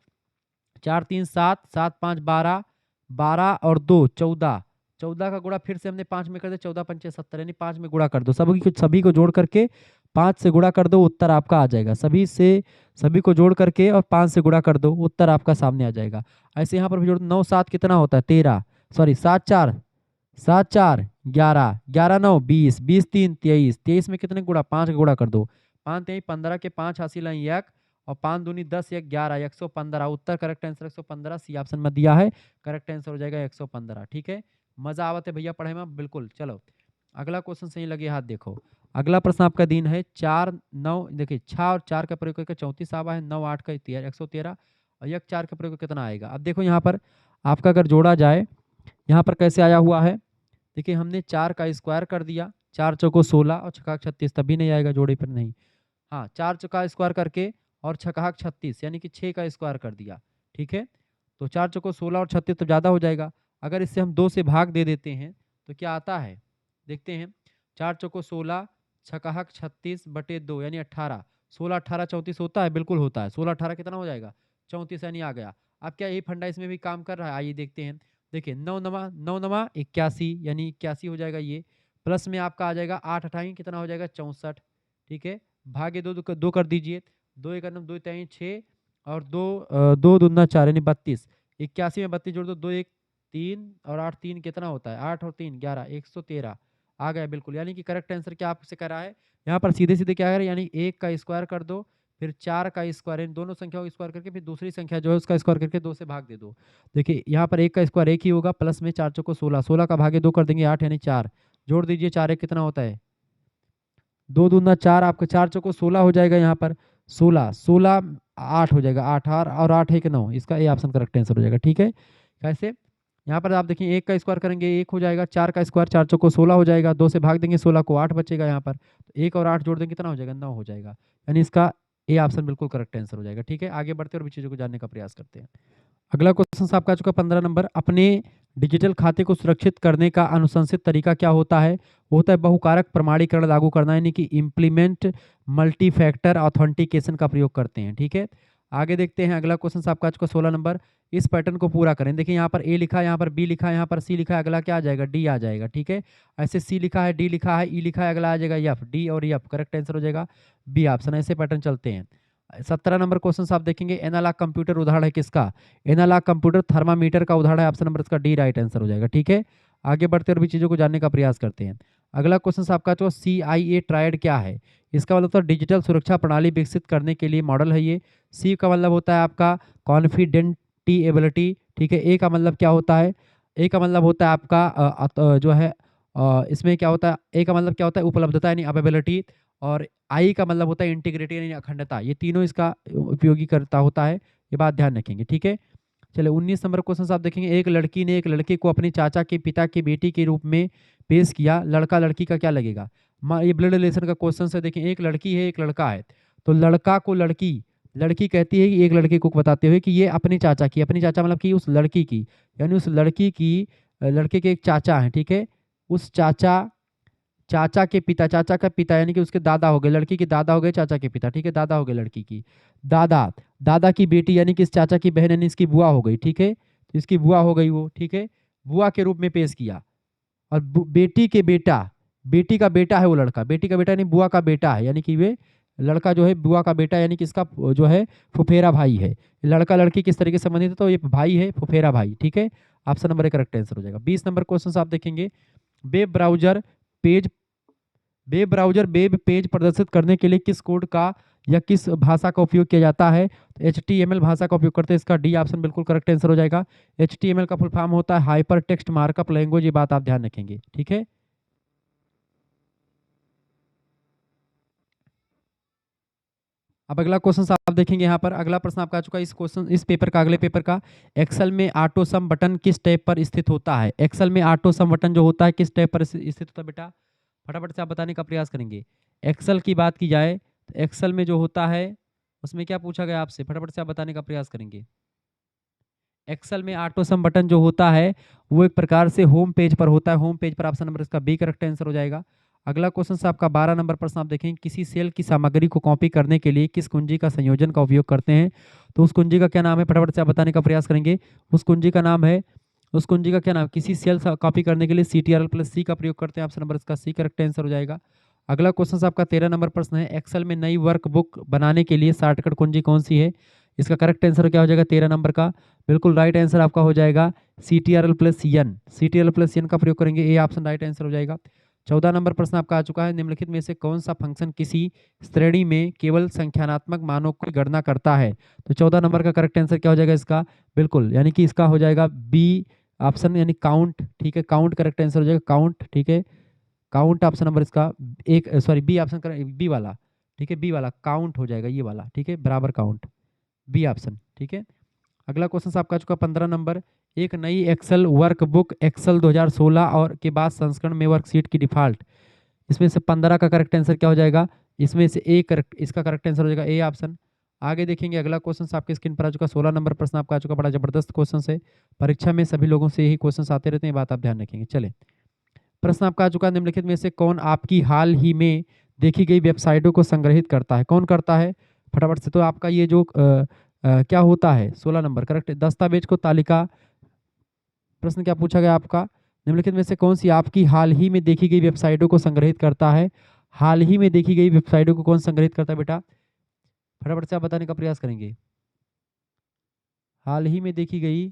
A: 4 3 7, 7 5 12, 12 और 2 14, 14 का गुणा फिर से हमने 5 में कर दिया, 14 पंचे 70, यानी 5 में गुणा कर दो, सभी को जोड़ करके 5 से गुणा कर दो, उत्तर आपका आ जाएगा। सभी को जोड़ करके और 5 से गुणा कर दो, उत्तर आपका सामने आ जाएगा। ऐसे यहाँ पर भी जोड़ 9 7 कितना होता है 13, सॉरी 7 4, 7 4 11, 11 9 20, 20 3 23, 23 में कितने गुणा, 5 का गुणा कर दो, 5 3 15 के 5 हासिल है 1 और 5 दूनी 10 1 11, 115, उत्तर करेक्ट आंसर 115 सी ऑप्शन में दिया है, करेक्ट आंसर हो जाएगा 115। ठीक है, मजा आवत है भैया पढ़ाई में, बिल्कुल। चलो अगला क्वेश्चन सही लगे हाथ देखो। अगला प्रश्न आपका दिन है 4 9, देखिए 6 और 4 का प्रयोग करके 34 आवा है, 9 8 का 113 और 1 4 का प्रयोग करके कितना आएगा। अब देखो यहाँ पर आपका अगर जोड़ा जाए, यहाँ पर कैसे आया हुआ है, देखिए हमने 4 का स्क्वायर कर दिया, 4 चौको 16 और छक्का 36, तभी नहीं आएगा जोड़े पर नहीं। हाँ 4 का स्क्वायर करके और छक्का 36 यानी कि 6 का स्क्वायर कर दिया। ठीक है, तो 4 चौको 16 और 36 तो ज़्यादा हो जाएगा। अगर इससे हम 2 से भाग दे देते हैं तो क्या आता है, देखते हैं। 4 चौको 16, छक्का 36 बटे 2 यानी 18, 16 18 34 होता है, बिल्कुल होता है। 16 18 कितना हो जाएगा 34, यानी आ गया। अब क्या यही फंडा इसमें भी काम कर रहा है, आइए देखते हैं। देखिए 9 नमा 81 यानी 81 हो जाएगा ये, प्लस में आपका आ जाएगा 8 अठाई कितना हो जाएगा 64। ठीक है, भागे दो कर दीजिए, 2 एक 2 3 6 और 2 दूना 4 यानी 32, 81 में 32 जोड़ दो, 2 1 3 और 8 3 कितना होता है, 8 और 3 11, 113 आ गया बिल्कुल। यानी कि करेक्ट आंसर क्या आपसे कर रहा है, यहाँ पर सीधे सीधे क्या कर रहा है, यानी 1 का स्क्वायर कर दो, फिर 4 का स्क्वायर, इन दोनों संख्याओं का स्क्वायर करके फिर दूसरी संख्या जो है उसका स्क्वायर करके 2 से भाग दे दो। देखिए यहाँ पर 1 का स्क्वायर 1 ही होगा, प्लस में 4 चौको 16, 16 का भागे 2 कर देंगे 8 यानी 4, जोड़ दीजिए 4 1 कितना होता है 2 दूना 4, आपका 4 चौको 16 हो जाएगा, यहाँ पर 16 16 8 हो जाएगा, 8 और 8 1 9, इसका ए ऑप्शन करेक्ट आंसर हो जाएगा। ठीक है, कैसे, यहाँ पर आप देखिए 1 का स्क्वायर करेंगे 1 हो जाएगा, 4 का स्क्वायर 4 चौको 16 हो जाएगा, 2 से भाग देंगे 16 को 8 बचेगा यहाँ पर, तो 1 और 8 जोड़ देंगे कितना हो जाएगा 9 हो जाएगा, यानी इसका ए ऑप्शन बिल्कुल करेक्ट आंसर हो जाएगा। ठीक है, आगे बढ़ते और भी चीज़ों को जानने का प्रयास करते हैं। अगला क्वेश्चन आपका आ चुका 15 नंबर, अपने डिजिटल खाते को सुरक्षित करने का अनुशंसित तरीका क्या होता है, वो होता है बहुकारक प्रमाणीकरण लागू करना, यानी कि इम्प्लीमेंट मल्टी फैक्टर ऑथेंटिकेशन का प्रयोग करते हैं। ठीक है, आगे देखते हैं। अगला क्वेश्चन आपका आ चुका 16 नंबर, इस पैटर्न को पूरा करें। देखिए यहाँ पर ए लिखा है, यहाँ पर बी लिखा है, यहाँ पर सी लिखा है, अगला क्या आ जाएगा डी आ जाएगा। ठीक है, ऐसे सी लिखा है, डी लिखा है, ई लिखा है, अगला आ जाएगा एफ, डी और एफ करेक्ट आंसर हो जाएगा बी ऑप्शन। ऐसे पैटर्न चलते हैं। 17 नंबर क्वेश्चन आप देखेंगे, एनालॉग कंप्यूटर उदाहरण है किसका, एनालॉग कंप्यूटर थर्मामीटर का उदाहरण है, ऑप्शन नंबर इसका डी राइट आंसर हो जाएगा। ठीक है, आगे बढ़ते और भी चीज़ों को जानने का प्रयास करते हैं। अगला क्वेश्चन आपका जो CIA ट्रायड क्या है, इसका मतलब तो डिजिटल सुरक्षा प्रणाली विकसित करने के लिए मॉडल है ये। सी का मतलब होता है आपका कॉन्फिडेंटिएबिलिटी। ठीक है, ए का मतलब क्या होता है, ए का मतलब होता है आपका जो है इसमें क्या होता है, ए का मतलब क्या होता है उपलब्धता यानी अवेलेबिलिटी, और आई का मतलब होता है इंटीग्रिटी यानी अखंडता, ये तीनों इसका उपयोगी करता होता है, ये बात ध्यान रखेंगे। ठीक है, चलिए 19 नंबर क्वेश्चन आप देखेंगे, एक लड़की ने एक लड़के को अपने चाचा के पिता की बेटी के रूप में पेश किया, लड़का लड़की का क्या लगेगा। ये ब्लड रिलेशन का क्वेश्चन है। देखिए एक लड़की है एक लड़का है, तो लड़का को लड़की, लड़की कहती है कि एक लड़के को बताते हुए कि ये अपने चाचा की, अपनी चाचा मतलब कि उस लड़की की, यानी उस लड़की की लड़के के एक चाचा हैं। ठीक है, उस चाचा के पिता, चाचा का पिता यानी कि उसके दादा हो गए, लड़की के दादा हो गए चाचा के पिता। ठीक है, दादा हो गए लड़की की, दादा दादा की बेटी यानी कि इस चाचा की बहन यानी इसकी बुआ हो गई। ठीक है, तो इसकी बुआ हो गई वो। ठीक है, बुआ के रूप में पेश किया, और बेटी के बेटा, बेटी का बेटा है वो लड़का, बेटी का बेटा यानी बुआ का बेटा है, यानी कि वे लड़का जो है बुआ का बेटा यानी कि इसका जो है फुफेरा भाई है। लड़का लड़की किस तरीके से संबंधित है, तो ये भाई है फुफेरा भाई। ठीक है, ऑप्शन नंबर करेक्ट आंसर हो जाएगा। 20 नंबर क्वेश्चन आप देखेंगे, web browser page web page प्रदर्शित करने के लिए किस कोड का या किस भाषा का उपयोग किया जाता है, तो HTML भाषा का उपयोग करते हैं, इसका डी ऑप्शन बिल्कुल करेक्ट आंसर हो जाएगा। HTML का फुल फॉर्म होता है हाइपर टेक्स्ट मार्कअप लैंग्वेज, ये बात आप ध्यान रखेंगे। ठीक है, अब अगला क्वेश्चन आप देखेंगे, यहाँ पर अगला प्रश्न आपका आ चुका है, इस क्वेश्चन इस पेपर का अगले पेपर का, एक्सेल में ऑटो सम बटन किस टैब पर स्थित होता है। एक्सेल में ऑटो सम बटन जो होता है किस टैब पर स्थित होता है बेटा, फटाफट से आप बताने का प्रयास करेंगे। एक्सेल की बात की जाए तो एक्सेल में जो होता है उसमें क्या पूछा गया आपसे, फटाफट से आप बताने का प्रयास करेंगे। एक्सेल में ऑटो सम बटन जो होता है वो एक प्रकार से होम पेज पर होता है। होम पेज पर ऑप्शन नंबर इसका बी करेक्ट आंसर हो जाएगा। अगला क्वेश्चन से आपका 12 नंबर प्रश्न आप देखेंगे, किसी सेल की सामग्री को कॉपी करने के लिए किस कुंजी का संयोजन का उपयोग करते हैं? तो उस कुंजी का क्या नाम है, फटाफट से आप बताने का प्रयास करेंगे। उस कुंजी का नाम है, उस कुंजी का क्या नाम, किसी सेल कॉपी करने के लिए CTRL प्लस सी का प्रयोग करते हैं। ऑप्शन नंबर इसका सी करेक्ट आंसर हो जाएगा। अगला क्वेश्चन आपका 13 नंबर प्रश्न है, एक्सेल में नई वर्कबुक बनाने के लिए शॉर्टकट कुंजी कौन सी है? इसका करेक्ट आंसर क्या हो जाएगा 13 नंबर का? बिल्कुल राइट आंसर आपका हो जाएगा CTRL plus N. CTRL plus N का प्रयोग करेंगे, ए ऑप्शन राइट आंसर हो जाएगा। 14 नंबर प्रश्न आपका आ चुका है, निम्नलिखित में से कौन सा फंक्शन किसी श्रेणी में केवल संख्यात्मक मानों की गणना करता है? तो 14 नंबर का करेक्ट आंसर क्या हो जाएगा इसका? बिल्कुल, यानी कि इसका हो जाएगा बी ऑप्शन, यानी काउंट। ठीक है, काउंट करेक्ट आंसर हो जाएगा, काउंट। ठीक है, काउंट ऑप्शन नंबर इसका एक, सॉरी बी ऑप्शन, बी वाला। ठीक है, बी वाला काउंट हो जाएगा, ये वाला। ठीक है, बराबर काउंट, बी ऑप्शन। ठीक है, अगला क्वेश्चन आपका चुका 15 नंबर, एक नई एक्सेल वर्कबुक एक्सेल 2016 और के बाद संस्करण में वर्कशीट की डिफॉल्ट, इसमें से 15 का करेक्ट आंसर क्या हो जाएगा? इसमें से ए करेक्ट, इसका करेक्ट आंसर हो जाएगा ए ऑप्शन। आगे देखेंगे अगला क्वेश्चन आपके स्क्रीन पर आ चुका 16 नंबर प्रश्न आपका आ चुका, बड़ा जबरदस्त क्वेश्चन है, परीक्षा में सभी लोगों से यही क्वेश्चन आते रहते हैं, बात आप ध्यान रखेंगे। चले, प्रश्न आपका आ चुका, निम्नलिखित में से कौन आपकी हाल ही में देखी गई वेबसाइटों को संग्रहित करता है? कौन करता है फटाफट से? तो आपका ये जो क्या होता है 16 नंबर करेक्ट, दस्तावेज को तालिका। प्रश्न क्या पूछा गया आपका, निम्नलिखित में से कौन सी आपकी हाल ही में देखी गई वेबसाइटों को संग्रहित करता है? हाल ही में देखी गई वेबसाइटों को कौन संग्रहित करता है बेटा? फटाफट से आप बताने का प्रयास करेंगे। हाल ही में देखी गई,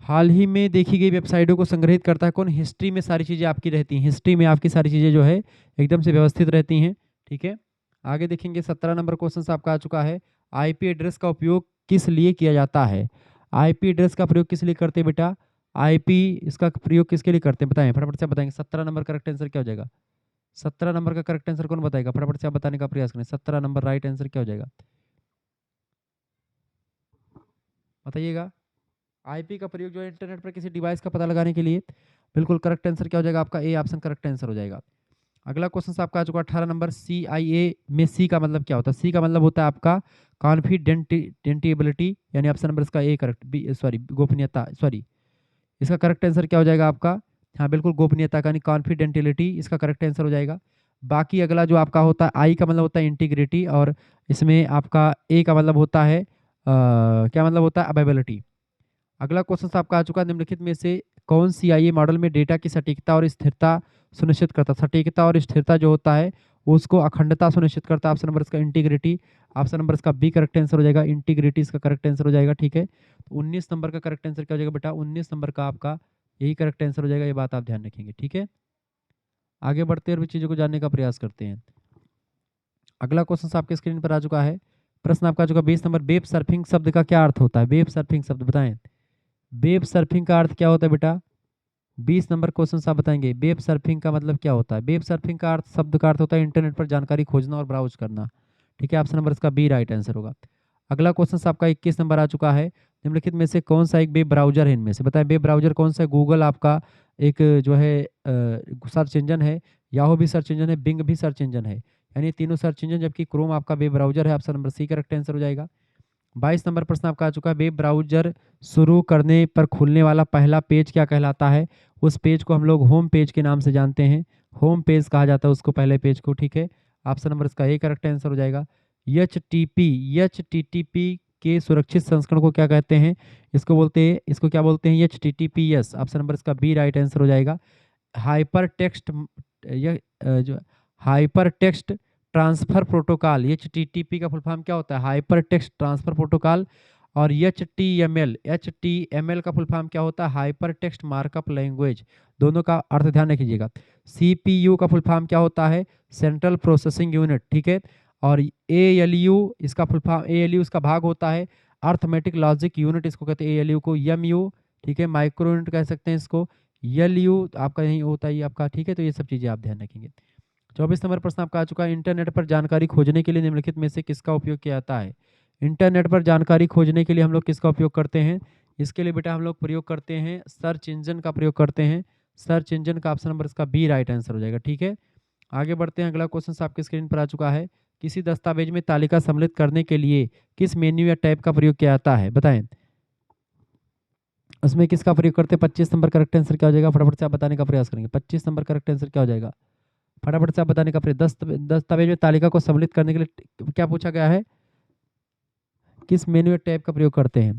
A: हाल ही में देखी गई वेबसाइटों को संग्रहित करता है कौन? हिस्ट्री में सारी चीज़ें आपकी रहती हैं, हिस्ट्री में आपकी सारी चीज़ें जो है एकदम से व्यवस्थित रहती हैं। ठीक है, आगे देखेंगे 17 नंबर क्वेश्चन आपका आ चुका है, आईपी एड्रेस का उपयोग किस लिए किया जाता है? आईपी एड्रेस का प्रयोग किस लिए करते हैं बेटा? आईपी इसका प्रयोग किसके लिए करते हैं बताएं, फटाफट से बताएंगे। 17 नंबर करेक्ट आंसर क्या हो जाएगा? 17 नंबर का करेक्ट आंसर कौन बताएगा? फटाफट से आप बताने का प्रयास करें, 17 नंबर राइट आंसर क्या हो जाएगा बताइएगा। आईपी का प्रयोग जो है इंटरनेट पर किसी डिवाइस का पता लगाने के लिए। बिल्कुल करेक्ट आंसर क्या हो जाएगा आपका? ए ऑप्शन करेक्ट आंसर हो जाएगा। अगला क्वेश्चन आपका आ चुका 18 नंबर, CIA में सी का मतलब क्या होता है? सी का मतलब होता है आपका कॉन्फिडेंटिबिलिटी, यानी ऑप्शन नंबर इसका ए करेक्ट, बी सॉरी गोपनीयता, सॉरी इसका करेक्ट आंसर क्या हो जाएगा आपका? हाँ बिल्कुल गोपनीयता का, यानी कॉन्फिडेंटिलिटी इसका करेक्ट आंसर हो जाएगा। बाकी अगला जो आपका होता है, आई का मतलब होता है इंटीग्रिटी, और इसमें आपका ए का मतलब होता है क्या मतलब होता है? अवेलेबिलिटी। अगला क्वेश्चन आपका आ चुका है, निम्नलिखित में से कौन CIA मॉडल में डेटा की सटीकता और स्थिरता सुनिश्चित करता है? सटीकता और स्थिरता जो होता है उसको अखंडता सुनिश्चित करता है। ऑप्शन नंबर इसका इंटीग्रिटी, ऑप्शन नंबर इसका बी करेक्ट आंसर हो जाएगा, इंटीग्रिटी इसका करेक्ट आंसर हो जाएगा। ठीक है, तो 19 नंबर का करेक्ट आंसर क्या हो जाएगा बेटा? 19 नंबर का आपका यही करेक्ट आंसर हो जाएगा, ये बात आप ध्यान रखेंगे। ठीक है, आगे बढ़ते हुए चीज़ों को जानने का प्रयास करते हैं। अगला क्वेश्चन आपके स्क्रीन पर आ चुका है, प्रश्न आपका आ चुका 20 नंबर, वेब सर्फिंग शब्द का क्या अर्थ होता है? वेब सर्फिंग शब्द बताएं, वेब सर्फिंग का अर्थ क्या होता है बेटा? 20 नंबर क्वेश्चन आप बताएंगे, वेब सर्फिंग का मतलब क्या होता है? वेब सर्फिंग का अर्थ, शब्द का अर्थ होता है इंटरनेट पर जानकारी खोजना और ब्राउज करना। ठीक है, ऑप्शन नंबर इसका बी राइट आंसर होगा। अगला क्वेश्चन आपका 21 नंबर आ चुका है, निम्नलिखित में से कौन सा एक वेब ब्राउजर है? इनमें से बताएं वेब ब्राउजर कौन सा है? गूगल आपका एक जो है सर्च इंजन है, याहू भी सर्च इंजन है, बिंग भी सर्च इंजन है, यानी तीनों सर्च इंजन, जबकि क्रोम आपका वेब ब्राउजर है। Option number C correct answer हो जाएगा। 22 नंबर प्रश्न आपका आ चुका है, वेब ब्राउजर शुरू करने पर खुलने वाला पहला पेज क्या कहलाता है? उस पेज को हम लोग होम पेज के नाम से जानते हैं, होम पेज कहा जाता है उसको, पहले पेज को। ठीक है, ऑप्शन नंबर इसका ए करेक्ट आंसर हो जाएगा। HTTP के सुरक्षित संस्करण को क्या कहते हैं? इसको बोलते हैं, इसको क्या बोलते हैं? HTTPS, ऑप्शन नंबर इसका बी राइट आंसर हो जाएगा। हाइपर टेक्स्ट, यह जो hyper text transfer protocol, HTTP का फुल फॉर्म क्या होता है? Hyper text transfer protocol. और HTML का फुल फॉर्म क्या होता है? Hyper text markup language. दोनों का अर्थ ध्यान रखिएगा। CPU का फुल फॉर्म क्या होता है? Central processing unit. ठीक है, और ALU इसका फुल फॉर्म, ALU इसका भाग होता है अर्थमेटिक लॉजिक यूनिट, इसको कहते हैं ALU को। MU, ठीक है, माइक्रो यूनिट कह सकते हैं इसको। LU आपका यही होता है आपका। ठीक है, तो ये सब चीज़ें आप ध्यान रखेंगे। 24 नंबर प्रश्न आपका आ चुका है, इंटरनेट पर जानकारी खोजने के लिए निम्नलिखित में से किसका उपयोग किया जाता है? इंटरनेट पर जानकारी खोजने के लिए हम लोग किसका उपयोग करते हैं? इसके लिए बेटा हम लोग प्रयोग करते हैं सर्च इंजन का प्रयोग करते हैं। सर्च इंजन का ऑप्शन नंबर इसका बी राइट आंसर हो जाएगा। ठीक है, आगे बढ़ते हैं। अगला क्वेश्चन आपकी स्क्रीन पर आ चुका है। किसी दस्तावेज में तालिका सम्मिलित करने के लिए किस मेन्यू या टैब का प्रयोग किया जाता है? बताएं। उसमें किसका प्रयोग करते हैं? 25 नंबर करेक्ट आंसर क्या हो जाएगा? फटाफट से आप बताने का प्रयास करेंगे। 25 नंबर करेक्ट आंसर क्या हो जाएगा? फटाफट से आप बताने का प्रयास। दस्तावेज में तालिका को सम्मिलित करने के लिए क्या पूछा गया है? किस मेन्यू या टैब का प्रयोग करते हैं?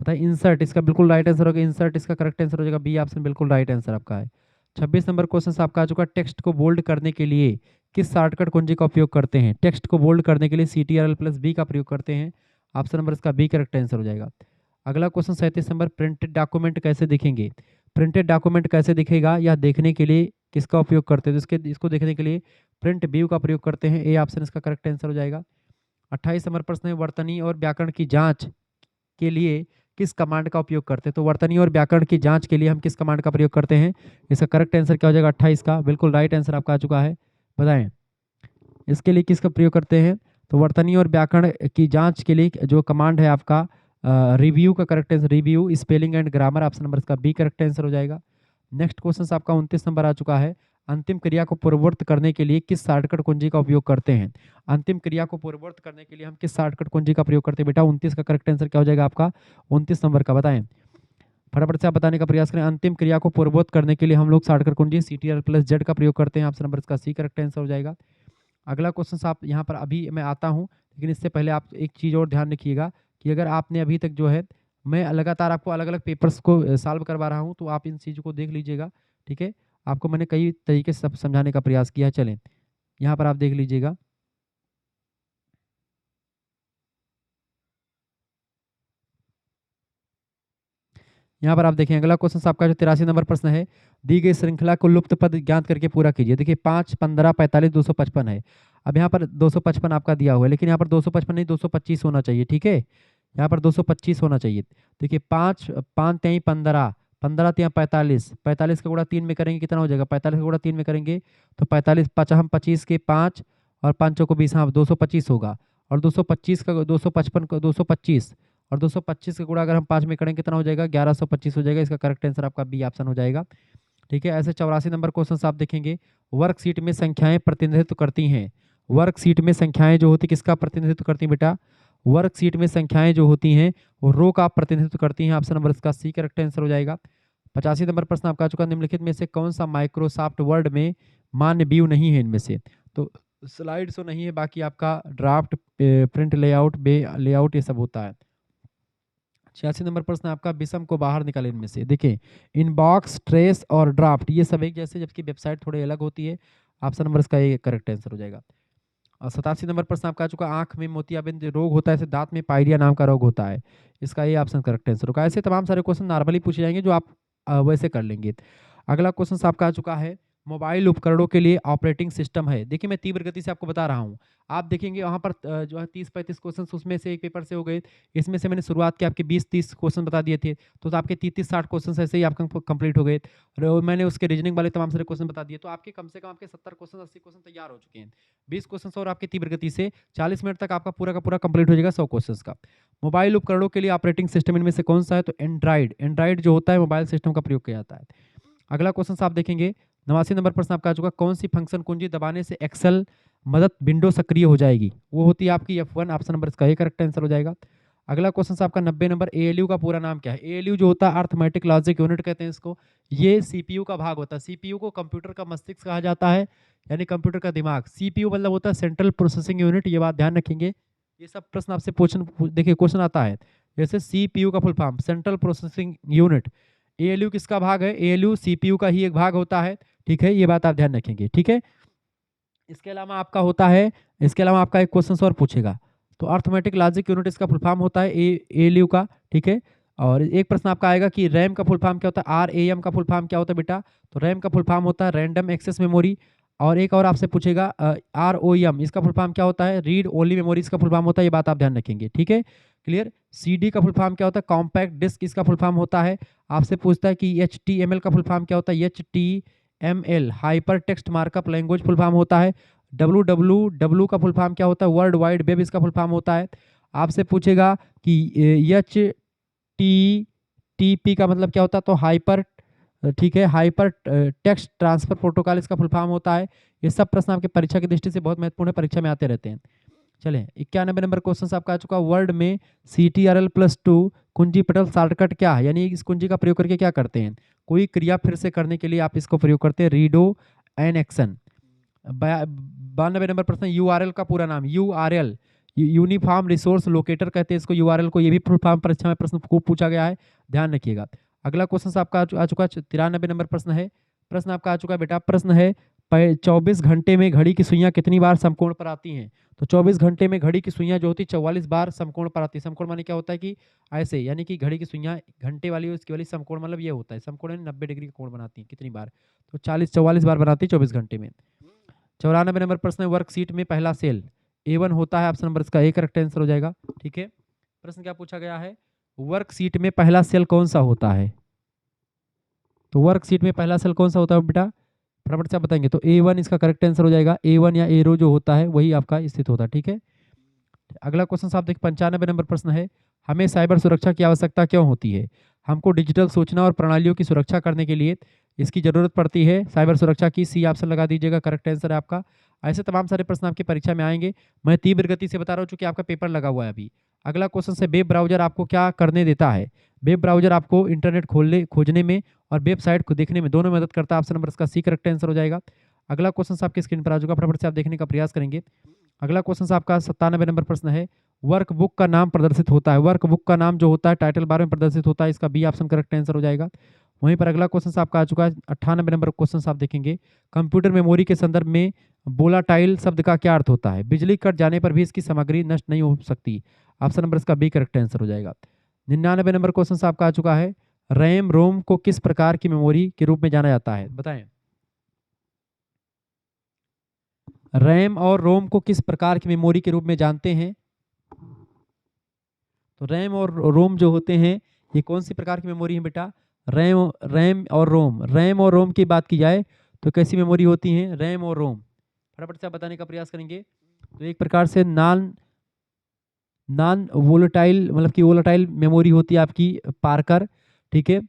A: बताइए। इंसर्ट इसका बिल्कुल राइट आंसर होगा। इंसर्ट इसका करेक्ट आंसर हो जाएगा। बी ऑप्शन बिल्कुल राइट आंसर आपका है। 26 नंबर क्वेश्चन आपका आ चुका है। टेक्स्ट को बोल्ड करने के लिए किस शॉर्टकट कुंजी का उपयोग करते हैं? टेक्स्ट को बोल्ड करने के लिए CTRL+B का प्रयोग करते हैं। ऑप्शन नंबर इसका बी करेक्ट आंसर हो जाएगा। अगला क्वेश्चन 37 नंबर, प्रिंटेड डॉक्यूमेंट कैसे दिखेंगे? प्रिंटेड डॉक्यूमेंट कैसे दिखेगा यह देखने के लिए किसका उपयोग करते हैं? तो इसको देखने के लिए प्रिंट व्यू का प्रयोग करते हैं। ए ऑप्शन इसका करेक्ट आंसर हो जाएगा। 28 नंबर प्रश्न है, वर्तनी और व्याकरण की जांच के लिए किस कमांड का उपयोग करते हैं? तो वर्तनी और व्याकरण की जांच के लिए हम किस कमांड का प्रयोग करते हैं? इसका करेक्ट आंसर क्या हो जाएगा? 28 का बिल्कुल राइट आंसर आपका आ चुका है। बताएं इसके लिए किसका प्रयोग करते हैं? तो वर्तनी और व्याकरण की जांच के लिए जो कमांड है आपका रिव्यू का correct answer, review spelling and grammar, option number इसका बी करेक्ट आंसर हो जाएगा। नेक्स्ट क्वेश्चन आपका 29 नंबर आ चुका है। अंतिम क्रिया को पूर्ववत करने के लिए किस शॉर्टकट कुंजी का उपयोग करते हैं? अंतिम क्रिया को पूर्ववत करने के लिए हम किस शॉर्टकट कुंजी का प्रयोग करते हैं? बेटा 29 का करेक्ट आंसर क्या हो जाएगा आपका? 29 नंबर का बताएं। फटाफट से आप बताने का प्रयास करें। अंतिम क्रिया को पूर्ववत करने के लिए हम लोग शॉर्टकट कुंजी CTRL+Z का प्रयोग करते हैं। ऑप्शन नंबर इसका सी करेक्ट आंसर हो जाएगा। अगला क्वेश्चन आप यहाँ पर अभी मैं आता हूँ, लेकिन इससे पहले आप एक चीज़ और ध्यान रखिएगा कि अगर आपने अभी तक जो है, मैं लगातार आपको अलग अलग पेपर्स को सॉल्व करवा रहा हूँ, तो आप इन चीज़ों को देख लीजिएगा। ठीक है, आपको मैंने कई तरीके से सब समझाने का प्रयास किया है। चलें यहाँ पर आप देख लीजिएगा। यहाँ पर आप देखें अगला क्वेश्चन आपका जो 83 नंबर प्रश्न है, दी गई श्रृंखला को लुप्त पद ज्ञात करके पूरा कीजिए। देखिए 5, 15, 45, 255 है। अब यहाँ पर 255 आपका दिया हुआ है, लेकिन यहाँ पर 255 नहीं 225 होना चाहिए। ठीक है, यहाँ पर 225 होना चाहिए। देखिए 5, 5 3 15, 15 3 45, 45 का गुणा 3 में करेंगे कितना हो जाएगा? 45 का गुणा 3 में करेंगे तो 45 5 हम 25 के 5 और 5 को 20, हाँ 225 होगा। और 225 का 255 को 225 और 225 का गुणा अगर हम 5 में करेंगे कितना हो जाएगा? 1125 हो जाएगा। इसका करेक्ट आंसर आपका बी ऑप्शन हो जाएगा। ठीक है, ऐसे 84 नंबर क्वेश्चन आप देखेंगे। वर्कशीट में संख्याएं प्रतिनिधित्व करती हैं। वर्कशीट में संख्याएं जो होती किसका प्रतिनिधित्व करती हैं बेटा? वर्कशीट में संख्याएं जो होती हैं वो रो का प्रतिनिधित्व करती हैं। ऑप्शन नंबर इसका सी करेक्ट आंसर हो जाएगा। 85 नंबर प्रश्न आपका आ चुका, निम्नलिखित में से कौन सा माइक्रोसॉफ्ट वर्ड में मान्य व्यू नहीं है? इनमें से तो स्लाइड शो नहीं है, बाकी आपका ड्राफ्ट, प्रिंट लेआउट, बे लेआउट ये सब होता है। 86 नंबर प्रश्न आपका, विषम को बाहर निकालें इनमें से। देखिए इनबॉक्स, ट्रेस और ड्राफ्ट ये सब एक जैसे, जबकि वेबसाइट थोड़ी अलग होती है। ऑप्शन नंबर इसका ये करेक्ट आंसर हो जाएगा। और 87 नंबर प्रश्न आपका आ चुका, आंख में मोतियाबिंद रोग होता है, इसे दांत में पाइरिया नाम का रोग होता है। इसका ये ऑप्शन करेक्ट आंसर होगा। ऐसे तमाम सारे क्वेश्चन नॉर्मली पूछे जाएंगे जो आप वैसे कर लेंगे। अगला क्वेश्चन आपका आ चुका है, मोबाइल उपकरणों के लिए ऑपरेटिंग सिस्टम है। देखिए मैं तीव्र गति से आपको बता रहा हूँ। आप देखेंगे वहाँ पर जो है 30-35 क्वेश्चन उसमें से एक पेपर से हो गए। इसमें से मैंने शुरुआत की आपके 20-30 क्वेश्चन बता दिए थे, तो आपके 30-60 क्वेश्चन ऐसे ही आपका कंप्लीट हो गए। और मैंने उसके रीजनिंग वाले तमाम सारे क्वेश्चन बता दिए, तो आपके कम से कम आपके 70 क्वेश्चन 80 क्वेश्चन तैयार हो चुके हैं। 20 क्वेश्चन और आपकी तीव्र गति से 40 मिनट तक आपका पूरा का पूरा कंप्लीट हो जाएगा 100 क्वेश्चन का। मोबाइल उपकरणों के लिए ऑपरेटिंग सिस्टम इनमें से कौन सा है? तो एंड्रॉइड। एंड्रॉइड जो होता है मोबाइल सिस्टम का प्रयोग किया जाता है। अगला क्वेश्चन आप देखेंगे, 89 नंबर प्रश्न आपका आ चुका, कौन सी फंक्शन कुंजी दबाने से एक्सेल मदद विंडो सक्रिय हो जाएगी? वो होती है आपकी F1। ऑप्शन नंबर इसका करेक्ट आंसर हो जाएगा। अगला क्वेश्चन आपका 90 नंबर, ALU का पूरा नाम क्या है? ALU जो होता है अर्थमेटिक लॉजिक यूनिट कहते हैं इसको। ये CPU का भाग होता है। CPU को कंप्यूटर का मस्तिष्क कहा जाता है, यानी कंप्यूटर का दिमाग। CPU मतलब होता है सेंट्रल प्रोसेसिंग यूनिट। ये बात ध्यान रखेंगे, ये सब प्रश्न आपसे देखिए क्वेश्चन आता है। जैसे CPU का full form central processing unit. ALU किसका भाग है? ALU CPU का ही एक भाग होता है। ठीक है, ये बात आप ध्यान रखेंगे। ठीक है, इसके अलावा आपका होता है, इसके अलावा आपका एक क्वेश्चन और पूछेगा, तो अर्थमेटिक लॉजिक यूनिट इसका फुल फॉर्म होता है ALU का। ठीक है, और एक प्रश्न आपका आएगा कि रैम का फुल फॉर्म क्या होता है? RAM का फुल फॉर्म क्या होता है बेटा? तो रैम का फुल फॉर्म होता है रैंडम एक्सेस मेमोरी। और एक और आपसे पूछेगा ROM, इसका फुल फॉर्म क्या होता है? रीड ओनली मेमोरी इसका फुल फॉर्म होता है। ये बात आप ध्यान रखेंगे। ठीक है, क्लियर। CD का फुल फॉर्म क्या होता है? कॉम्पैक्ट डिस्क इसका फुल फॉर्म होता है। आपसे पूछता है कि HTML का फुल फॉर्म क्या होता है? HTML hyper text markup language full form होता है। WWW का फुल फॉर्म क्या होता है? वर्ल्ड वाइड वेब इसका फुल फॉर्म होता है। आपसे पूछेगा कि HTTP का मतलब क्या होता है? तो हाइपर, ठीक है, हाइपर टेक्स्ट ट्रांसफर प्रोटोकॉल इसका फुल फॉर्म होता है। ये सब प्रश्न आपके परीक्षा की दृष्टि से बहुत महत्वपूर्ण है, परीक्षा में आते रहते हैं। चलें, 91 नंबर क्वेश्चन आपका आ चुका। वर्ड में CTRL+2 कुंजी पटल शॉर्टकट क्या है? यानी इस कुंजी का प्रयोग करके क्या करते हैं? कोई क्रिया फिर से करने के लिए आप इसको प्रयोग करते हैं, रीडो एन एक्शन। 92 नंबर प्रश्न, URL का पूरा नाम। URL यूनिफॉर्म रिसोर्स लोकेटर कहते हैं इसको, URL को। ये भी फुल फॉर्म परीक्षा में प्रश्न खूब पूछा गया है, ध्यान रखिएगा। अगला क्वेश्चन आपका आ चुका 93 नंबर प्रश्न है। प्रश्न आपका आ चुका है बेटा, प्रश्न है 24 घंटे में घड़ी की सुइयां कितनी बार समकोण पर आती हैं? तो 24 घंटे में घड़ी की सुइयां जो होती है 44 बार समकोण पर आती है। समकोण माने क्या होता है कि ऐसे, यानी कि घड़ी की सुइयां घंटे वाली और इसकी वाली समकोण मतलब ये होता है, समकोण यानी 90 डिग्री का कोण बनाती है। कितनी बार? तो 44 बार बनाती है 24 घंटे में। 94 नंबर प्रश्न है, वर्कशीट में पहला सेल A1 होता है। ऑप्शन नंबर इसका A करेक्ट आंसर हो जाएगा। ठीक है, प्रश्न क्या पूछा गया है? वर्कशीट में पहला सेल कौन सा होता है? तो वर्कशीट में पहला सेल कौन सा होता है बेटा? फटाफट से आप बताएंगे। तो A1 इसका करेक्ट आंसर हो जाएगा। A1 या A रो जो होता है वही आपका स्थित होता है। ठीक है, अगला क्वेश्चन आप देखिए, 95 नंबर प्रश्न है, हमें साइबर सुरक्षा की आवश्यकता क्यों होती है? हमको डिजिटल सूचना और प्रणालियों की सुरक्षा करने के लिए इसकी जरूरत पड़ती है, साइबर सुरक्षा की। C ऑप्शन लगा दीजिएगा, करेक्ट आंसर है आपका। ऐसे तमाम सारे प्रश्न आपकी परीक्षा में आएंगे। मैं तीव्र गति से बता रहा हूँ चूंकि आपका पेपर लगा हुआ है अभी। अगला क्वेश्चन से, वेब ब्राउजर आपको क्या करने देता है? वेब ब्राउजर आपको इंटरनेट खोजने में और वेबसाइट को देखने में दोनों में मदद करता है। ऑप्शन नंबर इसका C करेक्ट आंसर हो जाएगा। अगला क्वेश्चन आपकी स्क्रीन पर आ चुका, फटाफट से आप देखने का प्रयास करेंगे। अगला क्वेश्चन आपका 97 नंबर प्रश्न है, वर्कबुक का नाम प्रदर्शित होता है। वर्कबुक का नाम जो होता है टाइटल बार में प्रदर्शित होता है, इसका B ऑप्शन करेक्ट आंसर हो जाएगा। वहीं पर अगला क्वेश्चन आपका आ चुका है 98 नंबर क्वेश्चन आप देखेंगे, कंप्यूटर मेमोरी के संदर्भ में वोलाटाइल शब्द का क्या अर्थ होता है? बिजली कट जाने पर भी इसकी सामग्री नष्ट नहीं हो सकती। ऑप्शन नंबर इसका B करेक्ट आंसर हो जाएगा। 99 नंबर क्वेश्चन आपका आ चुका है, रैम रोम को किस प्रकार की मेमोरी के रूप में जाना जाता है? बताएं, रैम और रोम को किस प्रकार की मेमोरी के रूप में जानते हैं? तो रैम और रोम जो होते हैं ये कौन सी प्रकार की मेमोरी है बेटा? रैम रैम और रोम। रैम और रोम की बात की जाए तो कैसी मेमोरी होती हैं रैम और रोम? फटाफट से आप बताने का प्रयास करेंगे। तो एक प्रकार से नॉन नॉन वोलेटाइल, मतलब कि वोलेटाइल मेमोरी होती है आपकी पार्कर। ठीक है,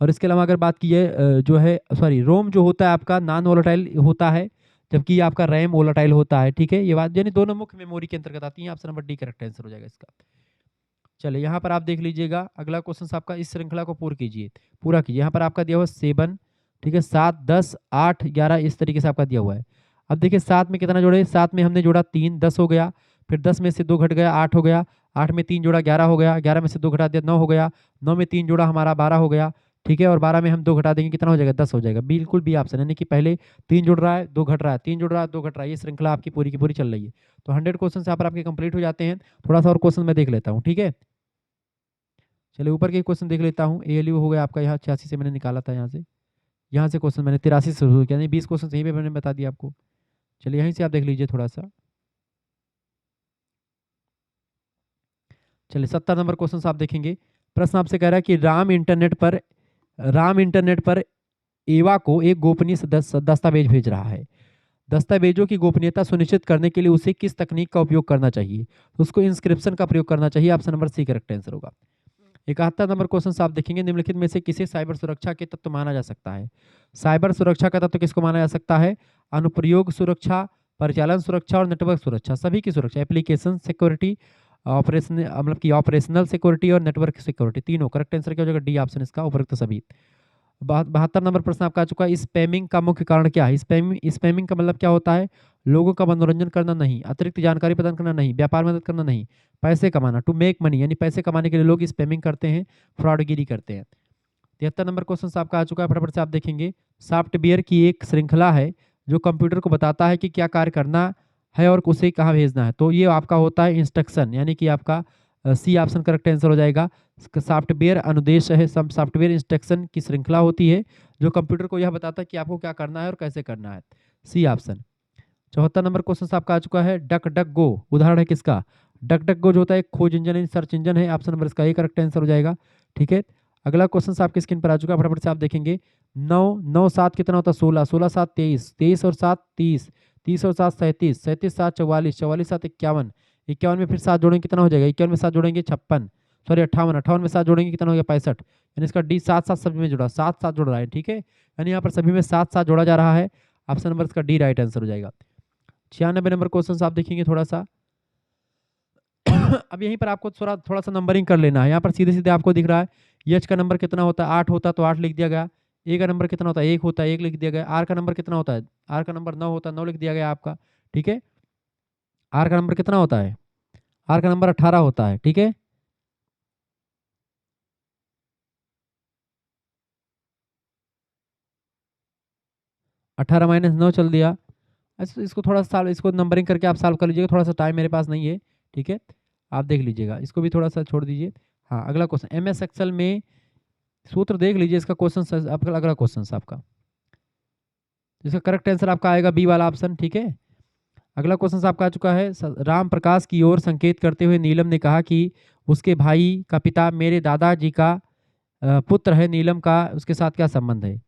A: और इसके अलावा अगर बात की जाए जो है, सॉरी, रोम जो होता है आपका नॉन वोलेटाइल होता है, जबकि आपका रैम वोलेटाइल होता है। ठीक है, ये बात यानी दोनों मुख्य मेमोरी के अंतर्गत आती हैं। Option number D correct answer हो जाएगा इसका। चलिए यहाँ पर आप देख लीजिएगा, अगला क्वेश्चन आपका, इस श्रृंखला को पूरा कीजिए। यहाँ पर आपका दिया हुआ 7, ठीक है, 7, 10, 8, 11 इस तरीके से आपका दिया हुआ है। अब देखिए 7 में कितना जोड़े? 7 में हमने जोड़ा 3, 10 हो गया। फिर 10 में से 2 घट गया, 8 हो गया। 8 में 3 जोड़ा 11 हो गया। 11 में से 2 घटा दिया 9 हो गया। 9 में 3 जोड़ा हमारा 12 हो गया। ठीक है, और 12 में हम 2 घटा देंगे, कितना हो जाएगा? 10 हो जाएगा। बिल्कुल भी ऑप्शन, यानी कि पहले 3 जुड़ रहा है, 2 घट रहा है, 3 जुड़ रहा है, 2 घट रहा है। ये श्रृंखला आपकी पूरी की पूरी चल रही है। तो 100 क्वेश्चन यहाँ पर आपके कंप्लीट हो जाते हैं। थोड़ा सा और क्वेश्चन मैं देख लेता हूँ। ठीक है, चलिए ऊपर के क्वेश्चन देख लेता हूँ। ALU हो गया आपका, यहाँ 86 से मैंने निकाला था। यहाँ से क्वेश्चन मैंने 83 से शुरू किया, यानी 20 क्वेश्चन यहीं पे मैंने बता दिया आपको। चलिए यहीं से आप देख लीजिए थोड़ा सा। चलिए 70 नंबर क्वेश्चन आप देखेंगे। प्रश्न आपसे कह रहा है कि राम इंटरनेट पर एवा को एक गोपनीय दस्तावेज भेज रहा है। दस्तावेजों की गोपनीयता सुनिश्चित करने के लिए उसे किस तकनीक का उपयोग करना चाहिए? तो उसको इंस्क्रिप्शन का प्रयोग करना चाहिए। Option number C correct answer होगा। 71 नंबर क्वेश्चन आप देखेंगे, निम्नलिखित में से किसे साइबर सुरक्षा के तत्व माना जा सकता है? साइबर सुरक्षा का तत्व किसको माना जा सकता है? अनुप्रयोग सुरक्षा, परिचालन सुरक्षा और नेटवर्क सुरक्षा, सभी की सुरक्षा। एप्लीकेशन सिक्योरिटी, ऑपरेशन मतलब कि ऑपरेशनल सिक्योरिटी और नेटवर्क सिक्योरिटी, तीनों। करेक्ट आंसर क्या हो जाएगा? D ऑप्शन इसका, उपरोक्त सभी। 72 नंबर प्रश्न आपका आ चुका है, स्पैमिंग का मुख्य कारण क्या है? स्पैमिंग का मतलब क्या होता है? लोगों का मनोरंजन करना नहीं, अतिरिक्त जानकारी प्रदान करना नहीं, व्यापार में मदद करना नहीं, पैसे कमाना, टू मेक मनी, यानी पैसे कमाने के लिए लोग स्पैमिंग करते हैं, फ्रॉडगिरी करते हैं। 73 नंबर क्वेश्चन आपका आ चुका है, फटाफट से आप देखेंगे। सॉफ्टवेयर की एक श्रृंखला है जो कंप्यूटर को बताता है कि क्या कार्य करना है और उसे कहाँ भेजना है। तो ये आपका होता है इंस्ट्रक्शन, यानी कि आपका C ऑप्शन करेक्ट आंसर हो जाएगा। सॉफ्टवेयर अनुदेश है, सॉफ्टवेयर इंस्ट्रक्शन की श्रृंखला होती है जो कंप्यूटर को यह बताता है कि आपको क्या करना है और कैसे करना है। C option. 74 नंबर क्वेश्चन आपका आ चुका है, डक डक गो उदाहरण है किसका? डक डक गो जो होता है एक खोज इंजन, सर्च इंजन है। ऑप्शन नंबर इसका A करेक्ट आंसर हो जाएगा। ठीक है, अगला क्वेश्चन आपकी स्क्रीन पर आ चुका है, फटाफट से आप देखेंगे। 9 9 7 कितना होता है? 16, 16 7 23, 23 और 7 30, 30 और 7 37, 37 7 44, 44 7 51, 51 में फिर 7 जोड़ेंगे कितना हो जाएगा, 51 में 7 जोड़ेंगे 56, सॉरी 58, 58 में 7 जोड़ेंगे कितना हो गया 65, यानी इसका डी 7 7 सभी में जुड़ा, 7 7 जुड़ रहा है, ठीक है, यानी यहाँ पर सभी में 7 7 जोड़ा जा रहा है। ऑप्शन नंबर इसका डी राइट आंसर हो जाएगा। 96 नंबर क्वेश्चन आप देखेंगे थोड़ा सा। अब यहीं पर आपको थोड़ा सा नंबरिंग कर लेना है। यहाँ पर सीधे सीधे आपको दिख रहा है एच का नंबर कितना होता है, 8 होता है तो 8 लिख दिया गया। ए का नंबर कितना होता है, 1 होता है, 1 लिख दिया गया। आर का नंबर कितना होता है, आर का नंबर 9 होता है, 9 लिख दिया गया आपका, ठीक है। आर का नंबर कितना होता है, आर का नंबर 18 होता है, ठीक है। अठारह माइनस 9 चल दिया। इसको थोड़ा सा इसको नंबरिंग करके आप सॉल्व कर लीजिएगा, थोड़ा सा टाइम मेरे पास नहीं है, ठीक है। आप देख लीजिएगा, इसको भी थोड़ा सा छोड़ दीजिए। हाँ, अगला क्वेश्चन एम एस एक्सेल में सूत्र देख लीजिए, इसका क्वेश्चन आपका अगला क्वेश्चन आपका, इसका करेक्ट आंसर आपका आएगा बी वाला ऑप्शन, ठीक है। अगला क्वेश्चन आपका आ चुका है, राम प्रकाश की ओर संकेत करते हुए नीलम ने कहा कि उसके भाई का पिता मेरे दादाजी का पुत्र है, नीलम का उसके साथ क्या संबंध है।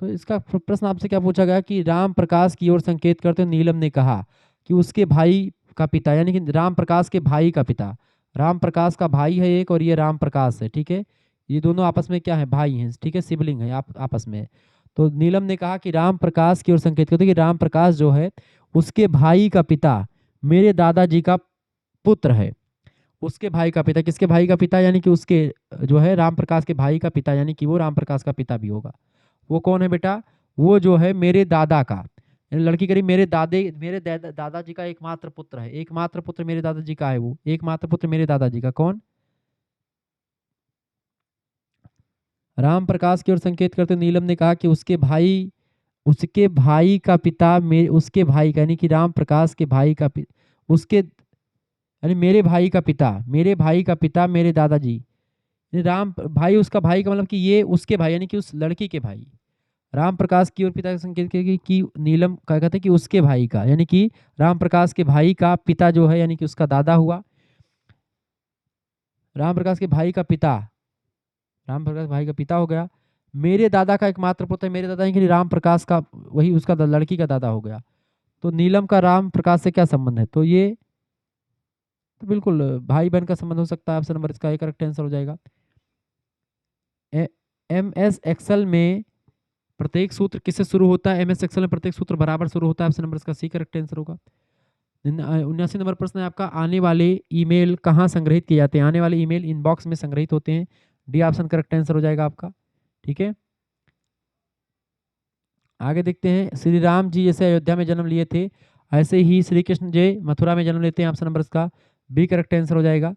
A: तो इसका प्रश्न आपसे क्या पूछा गया कि राम प्रकाश की ओर संकेत करते हुए नीलम ने कहा कि उसके भाई का पिता, यानी कि राम प्रकाश के भाई का पिता, राम प्रकाश का भाई है एक और ये राम प्रकाश है, ठीक है। ये दोनों आपस में क्या है, भाई हैं, ठीक है, सिबलिंग है आपस में। तो नीलम ने कहा कि राम प्रकाश की ओर संकेत करते कि राम प्रकाश जो है उसके भाई का पिता मेरे दादाजी का पुत्र है। उसके भाई का पिता, किसके भाई का पिता, यानी कि उसके जो है राम प्रकाश के भाई का पिता, यानी कि वो राम प्रकाश का पिता भी होगा। वो कौन है बेटा, वो जो है मेरे दादा का, यानी लड़की करीब मेरे दादाजी का एकमात्र पुत्र है, एकमात्र पुत्र मेरे दादाजी का है, वो एकमात्र पुत्र मेरे दादाजी का कौन, राम प्रकाश की ओर संकेत करते नीलम ने कहा कि उसके भाई का पिता उसके भाई का, यानी कि राम प्रकाश के भाई का उसके, यानी मेरे भाई का पिता, मेरे भाई का पिता मेरे दादाजी, यानी राम भाई, उसका भाई का मतलब कि ये उसके भाई, यानी कि उस लड़की के भाई, राम प्रकाश की ओर पिता का संकेत कि नीलम क्या कहते हैं कि उसके भाई का, यानी कि राम प्रकाश के भाई का पिता जो है, यानी कि उसका दादा हुआ, राम प्रकाश के भाई का पिता, राम प्रकाश भाई का पिता हो गया, मेरे दादा का एकमात्र पुत्र है, मेरे दादा यानी कि राम प्रकाश का वही उसका लड़की का दादा हो गया। तो नीलम का राम प्रकाश से क्या संबंध है, तो ये तो बिल्कुल भाई बहन का संबंध हो सकता है। ऑप्शन नंबर इसका एक करेक्ट आंसर हो जाएगा। एम एस एक्सेल में प्रत्येक सूत्र किससे शुरू होता है, एम एस एक्सेल में प्रत्येक सूत्र बराबर शुरू होता है। ऑप्शन नंबर इसका सी करेक्ट आंसर होगा। 79 नंबर प्रश्न है आपका, आने वाले ईमेल कहाँ संग्रहित किए जाते हैं, आने वाले ईमेल इनबॉक्स में संग्रहित होते हैं। डी ऑप्शन करेक्ट आंसर हो जाएगा आपका, ठीक है। आगे देखते हैं, श्री राम जी जैसे अयोध्या में जन्म लिए थे ऐसे ही श्री कृष्ण जी मथुरा में जन्म लेते हैं। ऑप्शन नंबर इसका बी करेक्ट आंसर हो जाएगा।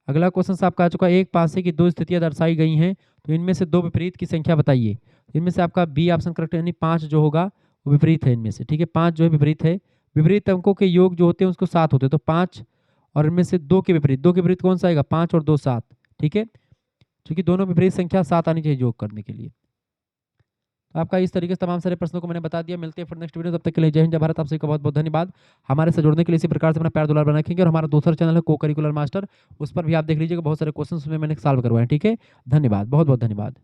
A: अगला क्वेश्चन आपका आ चुका है, एक पासे की दो स्थितियां दर्शाई गई हैं, तो इनमें से दो विपरीत की संख्या बताइए। इनमें से आपका बी ऑप्शन करेक्ट, यानी 5 जो होगा वो विपरीत है इनमें से, ठीक है, 5 जो है विपरीत है। विपरीत अंकों के योग जो होते हैं उसको 7 होते हैं, तो 5 और इनमें से 2 के विपरीत, 2 के विपरीत कौन सा आएगा, 5 और 2 7, ठीक है, क्योंकि दोनों विपरीत संख्या 7 आनी चाहिए योग करने के लिए। तो आपका इस तरीके से तमाम सारे प्रश्नों को मैंने बता दिया। मिलते हैं फिर नेक्स्ट वीडियो, तब तक के लिए जय हिंद जय भारत। आप सभी का बहुत बहुत धन्यवाद। हमारे से जुड़ने के लिए इसी प्रकार से अपना प्यार दुलार बना रखेंगे, और हमारा दूसरा चैनल है को करिकुलर मास्टर, उस पर भी आप देख लीजिएगा, बहुत सारे क्वेश्चन उसमें मैंने सॉल्व करवाए, ठीक है। धन्यवाद, बहुत बहुत धन्यवाद।